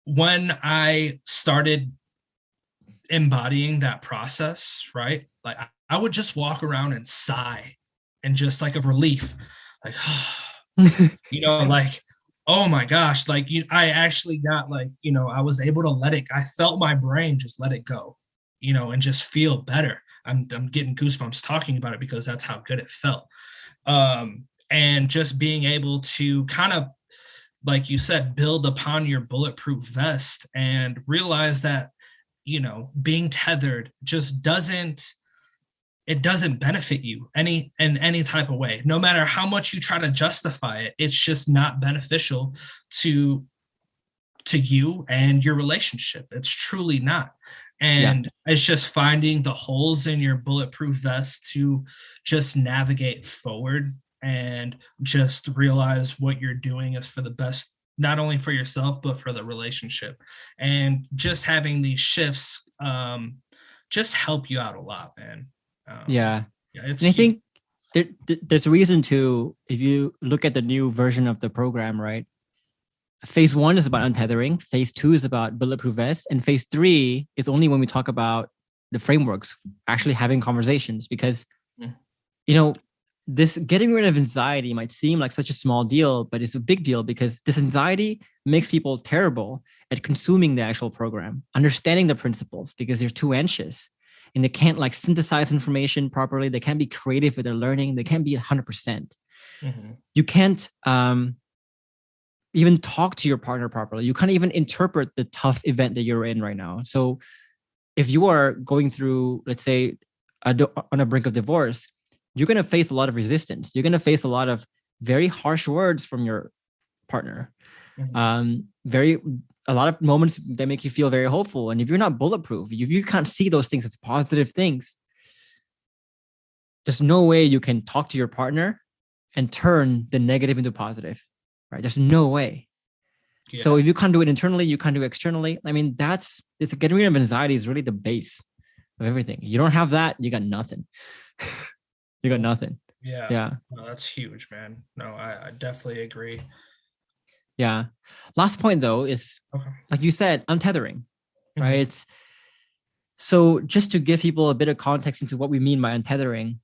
when I started embodying that process, right? Like I would just walk around and sigh and just like a relief, like, like, oh my gosh, like I actually got like, I was able to let it, I felt my brain just let it go, and just feel better. I'm getting goosebumps talking about it because that's how good it felt. And just being able to kind of, like you said, build upon your bulletproof vest and realize that, being tethered just doesn't benefit you in any type of way. No matter how much you try to justify it, it's just not beneficial to you and your relationship. It's truly not. And it's just finding the holes in your bulletproof vest to just navigate forward and just realize what you're doing is for the best, not only for yourself, but for the relationship. And just having these shifts just help you out a lot, man. Yeah. It's And I huge. think there's a reason to, if you look at the new version of the program, right? Phase 1 is about untethering. Phase 2 is about bulletproof vest. And phase 3 is only when we talk about the frameworks, actually having conversations. Because, this getting rid of anxiety might seem like such a small deal, but it's a big deal because this anxiety makes people terrible at consuming the actual program, understanding the principles because they're too anxious and they can't like synthesize information properly. They can't be creative with their learning. They can't be 100%. percent You can't even talk to your partner properly. You can't even interpret the tough event that you're in right now. So if you are going through, let's say, on a brink of divorce, you're going to face a lot of resistance. You're going to face a lot of very harsh words from your partner. A lot of moments that make you feel very hopeful. And if you're not bulletproof, if you can't see those things as positive things, there's no way you can talk to your partner and turn the negative into positive, right? There's no way. Yeah. So if you can't do it internally, you can't do it externally. I mean, it's getting rid of anxiety is really the base of everything. You don't have that, you got nothing. You got nothing. Yeah. Yeah. No, that's huge, man. No, I definitely agree. Yeah. Last point though is, like you said, untethering, right? It's so just to give people a bit of context into what we mean by untethering.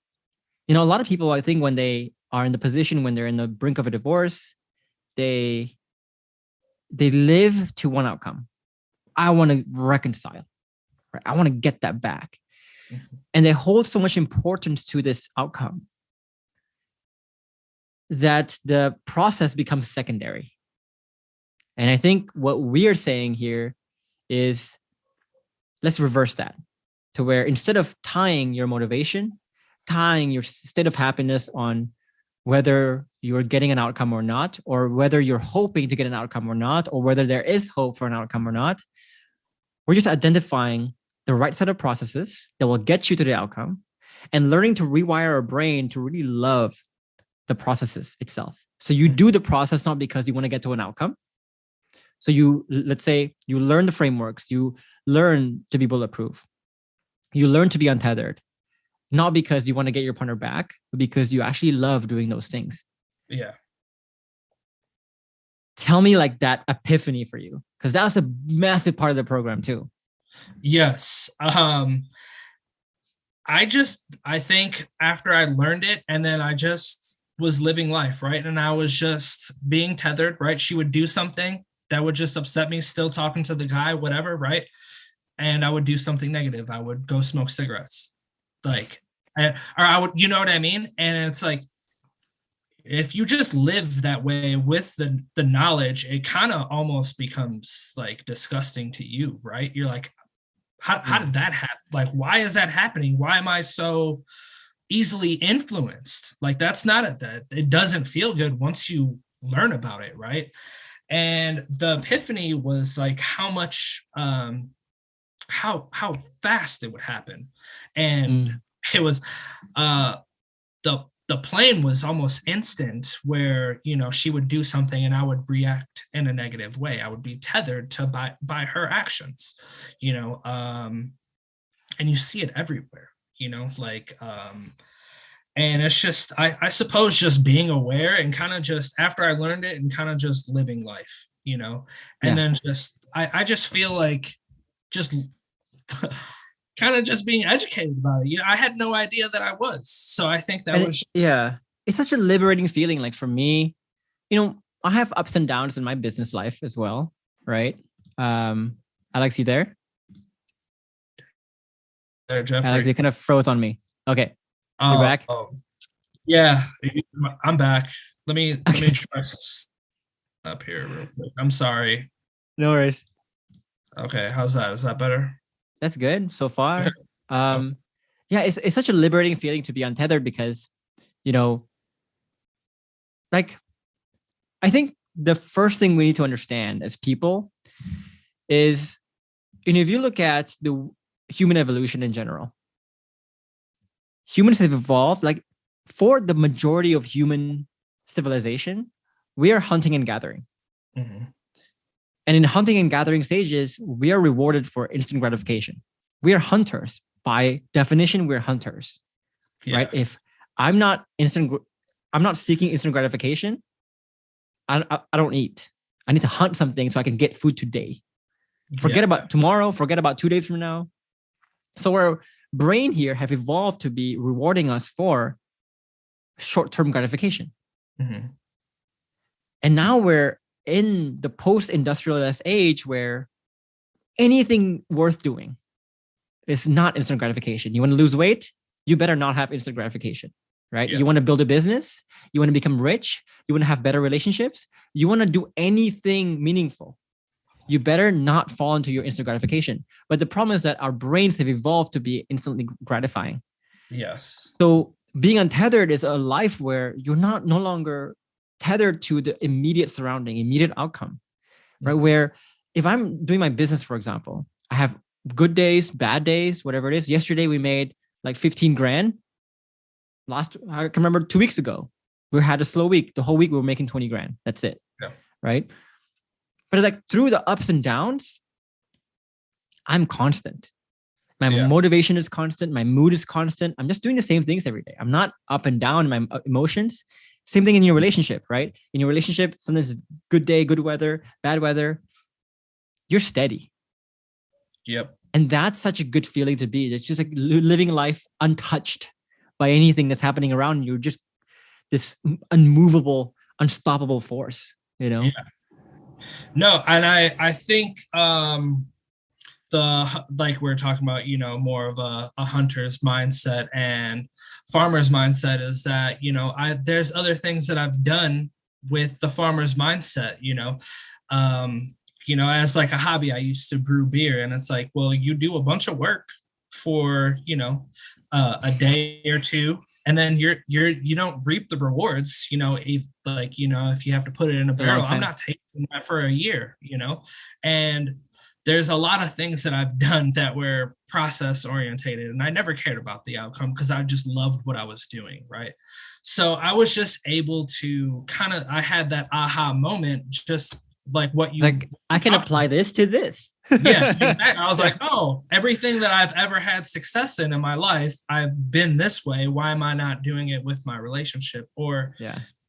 A lot of people, I think, when they are in the position when they're in the brink of a divorce, they live to one outcome. I want to reconcile, right? I want to get that back. And they hold so much importance to this outcome that the process becomes secondary. And I think what we are saying here is let's reverse that to where instead of tying your motivation, tying your state of happiness on whether you're getting an outcome or not, or whether you're hoping to get an outcome or not, or whether there is hope for an outcome or not, we're just identifying the right set of processes that will get you to the outcome and learning to rewire our brain to really love the processes itself. So you do the process not because you want to get to an outcome. So let's say you learn the frameworks, you learn to be bulletproof, you learn to be untethered, not because you want to get your partner back, but because you actually love doing those things. Yeah. Tell me like that epiphany for you, because that was a massive part of the program too. Yes. I think after I learned it, and then I just was living life, right? And I was just being tethered, right? She would do something that would just upset me, still talking to the guy, whatever, right? And I would do something negative. I would go smoke cigarettes. Like, or I would, you know what I mean? And it's like, if you just live that way with the knowledge, it kind of almost becomes like disgusting to you, right? You're like, how did that happen? Like, why is that happening? Why am I so easily influenced? Like, that's not that it doesn't feel good once you learn about it, right? And the epiphany was like how much how fast it would happen. And it was the plane was almost instant, where, you know, she would do something and I would react in a negative way. I would be tethered to by her actions, you know, and you see it everywhere, you know, like, and it's just, I suppose just being aware and kind of just after I learned it and kind of just living life, you know, and then just, I just feel like just kind of just being educated about it. You know, I had no idea that I was. So I think that was it's such a liberating feeling. Like for me, you know, I have ups and downs in my business life as well, right? Alex, you there? Geoffrey. Alex, you kind of froze on me. Okay. You're back? Yeah, I'm back. Let me try up here real quick. I'm sorry. No worries. Okay, how's that? Is that better? That's good so far. Yeah, it's such a liberating feeling to be untethered because, you know, like, I think the first thing we need to understand as people is, you know, if you look at the human evolution in general, humans have evolved, like, for the majority of human civilization, we are hunting and gathering. Mm-hmm. And in hunting and gathering stages, we are rewarded for instant gratification. We are hunters. By definition, we're hunters, right? If I'm not seeking instant gratification, I don't eat. I need to hunt something so I can get food today. Forget about tomorrow, forget about 2 days from now. So our brain here have evolved to be rewarding us for short-term gratification. Mm-hmm. And now we're in the post-industrialist age where anything worth doing is not instant gratification. You want to lose weight? You better not have instant gratification, right? You want to build a business? You want to become rich? You want to have better relationships? You want to do anything meaningful? You better not fall into your instant gratification. But the problem is that our brains have evolved to be instantly gratifying. Yes. So being untethered is a life where you're no longer tethered to the immediate surrounding, immediate outcome, right? Mm-hmm. Where if I'm doing my business, for example, I have good days, bad days, whatever it is. Yesterday we made like 15 grand. I can remember 2 weeks ago, we had a slow week. The whole week we were making 20 grand. That's it. Yeah. Right. But it's like through the ups and downs, I'm constant. My motivation is constant. My mood is constant. I'm just doing the same things every day. I'm not up and down in my emotions. Same thing in your relationship, right? In your relationship, sometimes it's good day, good weather, bad weather. You're steady. Yep. And that's such a good feeling to be. It's just like living life untouched by anything that's happening around you. Just this unmovable, unstoppable force, you know? Yeah. No, and I think the, like we're talking about, you know, more of a hunter's mindset and farmer's mindset, is that, you know, there's other things that I've done with the farmer's mindset, you know, as like a hobby. I used to brew beer, and it's like, well, you do a bunch of work for, you know, a day or two, and then you don't reap the rewards, you know, if like, you know, if you have to put it in a barrel, I'm not taking that for a year, you know. And there's a lot of things that I've done that were process orientated, and I never cared about the outcome because I just loved what I was doing, right? So I was just able to I had that aha moment, just like what you like, I can apply this to this. Yeah, exactly. I was like, oh, everything that I've ever had success in my life, I've been this way. Why am I not doing it with my relationship? Or,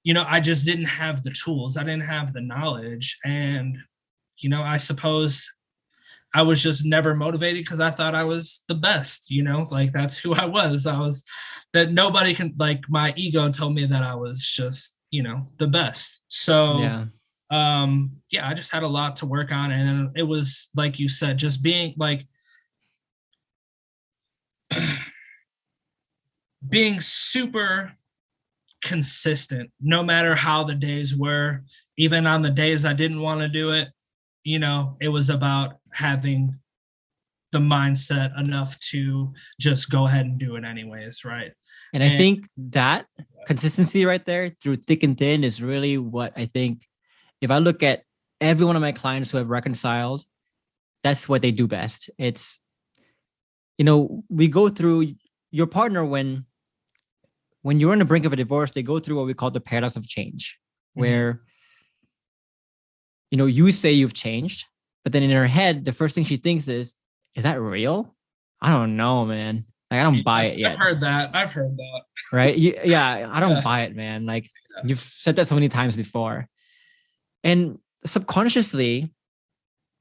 you know, I just didn't have the tools. I didn't have the knowledge. And, you know, I suppose I was just never motivated because I thought I was the best, you know, like that's who I was. That nobody can, like, my ego told me that I was just, you know, the best. So, I just had a lot to work on. And it was, like you said, just being like, being super consistent, no matter how the days were, even on the days I didn't want to do it, you know, it was about having the mindset enough to just go ahead and do it anyways, right? And I think that consistency right there through thick and thin is really what I think. If I look at every one of my clients who have reconciled, that's what they do best. It's, you know, we go through your partner when you're on the brink of a divorce, they go through what we call the paradox of change, where, you know, you say you've changed, but then in her head, the first thing she thinks is that real? I don't know, man. Like, I don't buy it yet. I've heard that. Right? I don't buy it, man. Like, you've said that so many times before. And subconsciously,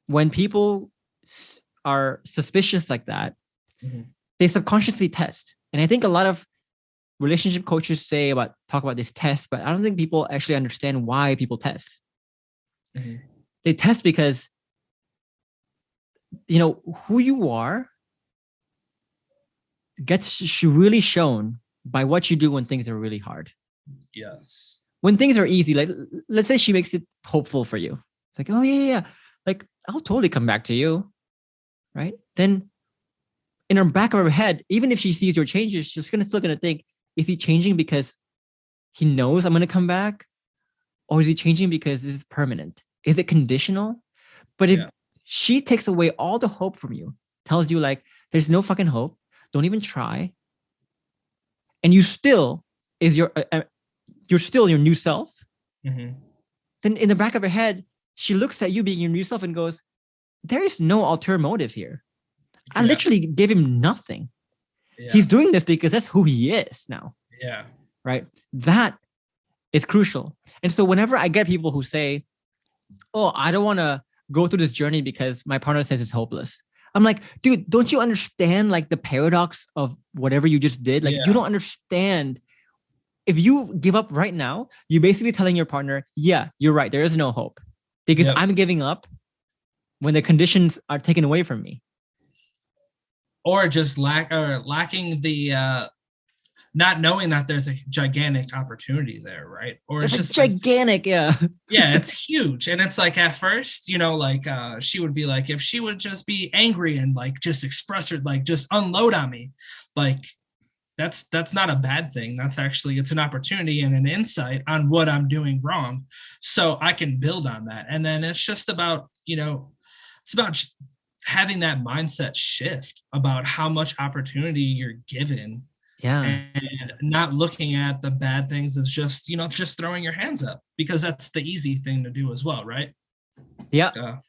when people are suspicious like that, they subconsciously test. And I think a lot of relationship coaches talk about this test, but I don't think people actually understand why people test. They test because, you know, who you are gets really shown by what you do when things are really hard. Yes. When things are easy, like, let's say she makes it hopeful for you. It's like, oh yeah. Like, I'll totally come back to you. Right? Then in her back of her head, even if she sees your changes, she's still going to think, is he changing because he knows I'm going to come back? Or is he changing because this is permanent? Is it conditional? But if she takes away all the hope from you, tells you like, there's no fucking hope, don't even try, and you still you're still your new self, then in the back of her head, she looks at you being your new self and goes, there is no ulterior motive here. I literally gave him nothing. He's doing this because that's who he is now. Right? That is crucial. And so whenever I get people who say, oh, I don't want to go through this journey because my partner says it's hopeless, I'm like, dude, don't you understand like the paradox of whatever you just did? Like, you don't understand. If you give up right now, you're basically telling your partner, yeah, you're right, there is no hope because I'm giving up when the conditions are taken away from me. Or just lacking the not knowing that there's a gigantic opportunity there, right? Or it's just gigantic, like, it's huge. And it's like, at first, you know, like she would be like, if she would just be angry and like just express her, like just unload on me, like that's not a bad thing. That's actually, it's an opportunity and an insight on what I'm doing wrong, so I can build on that. And then it's just about, you know, it's about having that mindset shift about how much opportunity you're given, and not looking at the bad things as just, you know, just throwing your hands up, because that's the easy thing to do as well, right?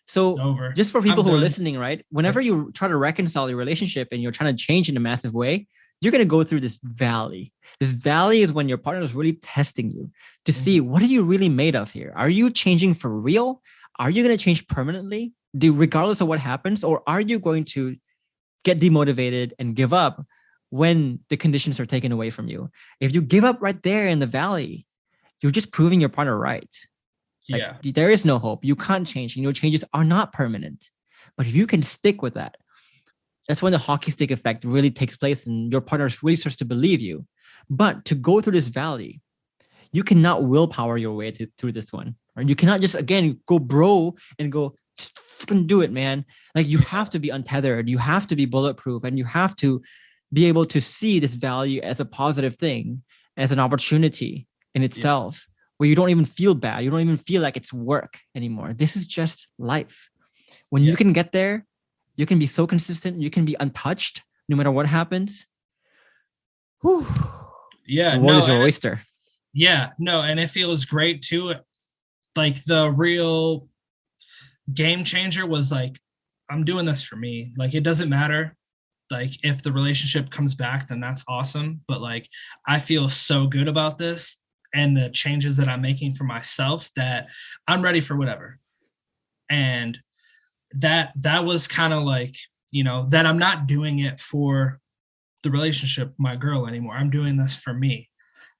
So just for people who are listening, right, whenever you try to reconcile your relationship and you're trying to change in a massive way, you're going to go through this valley. This valley is when your partner is really testing you to see, what are you really made of here? Are you changing for real? Are you going to change permanently, regardless of what happens? Or are you going to get demotivated and give up when the conditions are taken away from you? If you give up right there in the valley, you're just proving your partner right. Like, there is no hope. You can't change, and your changes are not permanent. But if you can stick with that, that's when the hockey stick effect really takes place and your partner really starts to believe you. But to go through this valley, you cannot willpower your way through this one. Right? You cannot just, again, go bro and go, just fucking do it, man. Like you have to be untethered. You have to be bulletproof, and you have to be able to see this value as a positive thing, as an opportunity in itself, where you don't even feel bad. You don't even feel like it's work anymore. This is just life. When you can get there, you can be so consistent. You can be untouched no matter what happens. Whew. Yeah. The world is your oyster. Yeah. No. And it feels great too. Like the real game changer was like, I'm doing this for me. Like, it doesn't matter. Like, if the relationship comes back, then that's awesome. But like, I feel so good about this and the changes that I'm making for myself that I'm ready for whatever. And that was kind of like, you know, that I'm not doing it for the relationship, my girl, anymore. I'm doing this for me.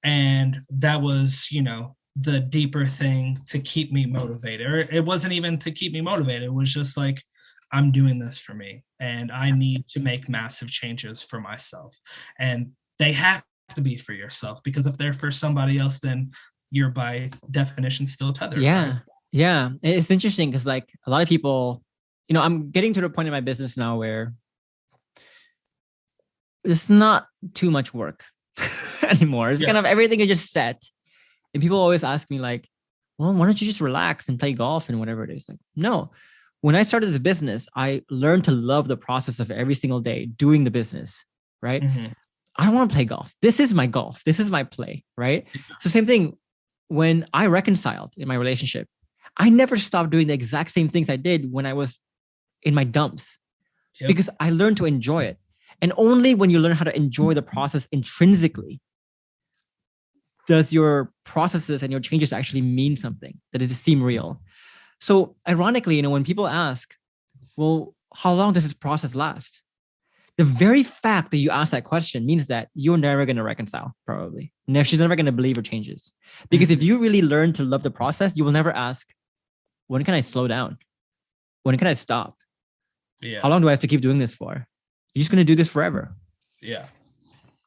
And that was, you know, the deeper thing to keep me motivated. Or it wasn't even to keep me motivated. It was just like, I'm doing this for me and I need to make massive changes for myself. And they have to be for yourself, because if they're for somebody else, then you're by definition still tethered. Yeah. Right? Yeah. It's interesting because like a lot of people, you know, I'm getting to the point in my business now where it's not too much work anymore. It's kind of everything is just set. And people always ask me like, well, why don't you just relax and play golf and whatever it is? Like, no. When I started this business, I learned to love the process of every single day doing the business, right? Mm-hmm. I don't want to play golf. This is my golf. This is my play, right? So same thing, when I reconciled in my relationship, I never stopped doing the exact same things I did when I was in my dumps, because I learned to enjoy it. And only when you learn how to enjoy the process intrinsically does your processes and your changes actually mean something, that it seem real. So ironically, you know, when people ask, well, how long does this process last? The very fact that you ask that question means that you're never going to reconcile, probably. No, she's never going to believe her changes. Because if you really learn to love the process, you will never ask, when can I slow down? When can I stop? Yeah. How long do I have to keep doing this for? You're just going to do this forever. Yeah.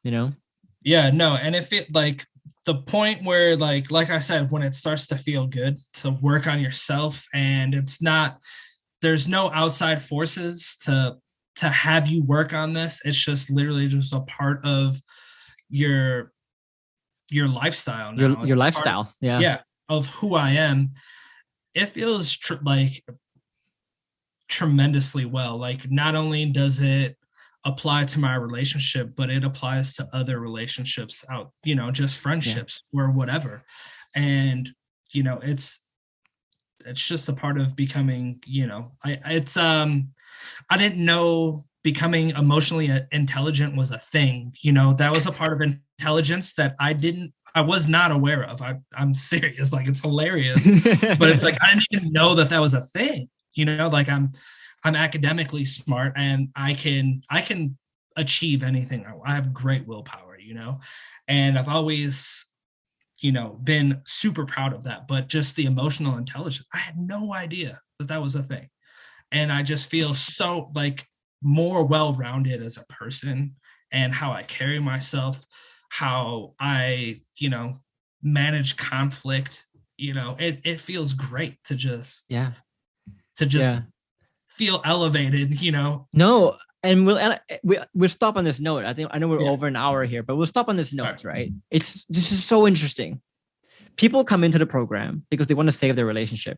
You know? Yeah, no. And if it like the point where like I said, when it starts to feel good to work on yourself and it's not, there's no outside forces to have you work on this. It's just literally just a part of your lifestyle now. Your lifestyle. Yeah. Of who I am. It feels like tremendously well. Like, not only does it apply to my relationship, but it applies to other relationships out, you know, just friendships or whatever. And, you know, it's just a part of becoming, you know, I didn't know becoming emotionally intelligent was a thing. You know, that was a part of intelligence that I was not aware of. I'm serious. Like, it's hilarious, but it's like, I didn't even know that was a thing, you know, like I'm academically smart and I can achieve anything. I have great willpower, you know, and I've always, you know, been super proud of that. But just the emotional intelligence, I had no idea that was a thing. And I just feel so like more well-rounded as a person, and how I carry myself, how I, you know, manage conflict, you know, it feels great to just, feel elevated, you know? No. And we'll stop on this note. I know we're over an hour here, but we'll stop on this note, right? This is so interesting. People come into the program because they want to save their relationship.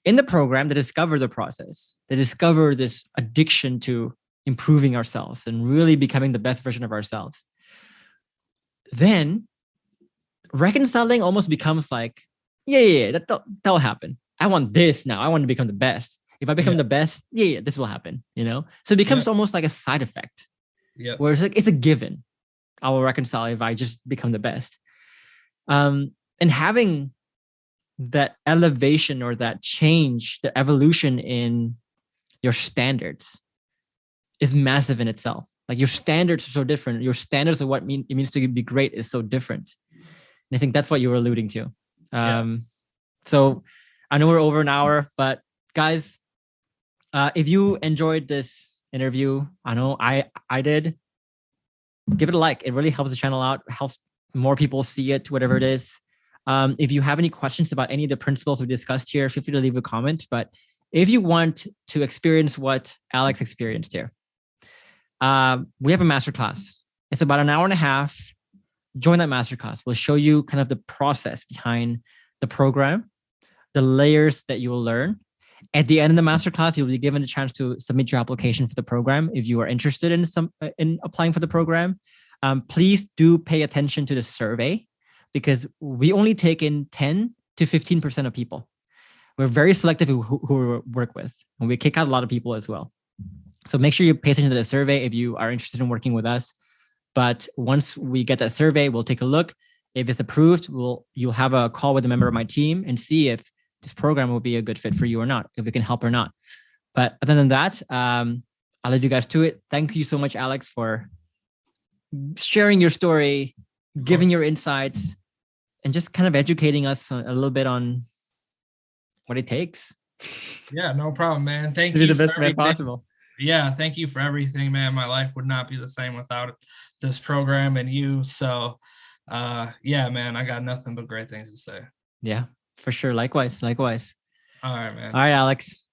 In the program, they discover the process. They discover this addiction to improving ourselves and really becoming the best version of ourselves. Then reconciling almost becomes like, that'll happen. I want this now. I want to become the best. If I become the best, this will happen, you know? So it becomes almost like a side effect. Yeah. Where it's like, it's a given. I will reconcile if I just become the best. And having that elevation or that change, the evolution in your standards is massive in itself. Like, your standards are so different. Your standards of what it means to be great is so different. And I think that's what you were alluding to. So I know we're over an hour, but guys, If you enjoyed this interview, I know I did, give it a like. It really helps the channel out, helps more people see it, whatever it is. If you have any questions about any of the principles we discussed here, feel free to leave a comment. But if you want to experience what Alex experienced here, we have a masterclass. It's about an hour and a half. Join that masterclass. We'll show you kind of the process behind the program, the layers that you will learn. At the end of the masterclass, you'll be given a chance to submit your application for the program if you are interested in applying for the program. Please do pay attention to the survey because we only take in 10 to 15% of people. We're very selective who we work with, and we kick out a lot of people as well. So make sure you pay attention to the survey if you are interested in working with us. But once we get that survey, we'll take a look. If it's approved, you'll have a call with a member of my team and see if this program will be a good fit for you or not, if we can help or not. But other than that, I'll leave you guys to it. Thank you so much, Alex, for sharing your story, giving your insights, and just kind of educating us a little bit on what it takes. Yeah, no problem, man. Thank to you be the for best man everything. possible. Yeah, thank you for everything, man. My life would not be the same without this program and you. So, yeah, man, I got nothing but great things to say. Yeah, for sure. Likewise. All right, man. All right, Alex.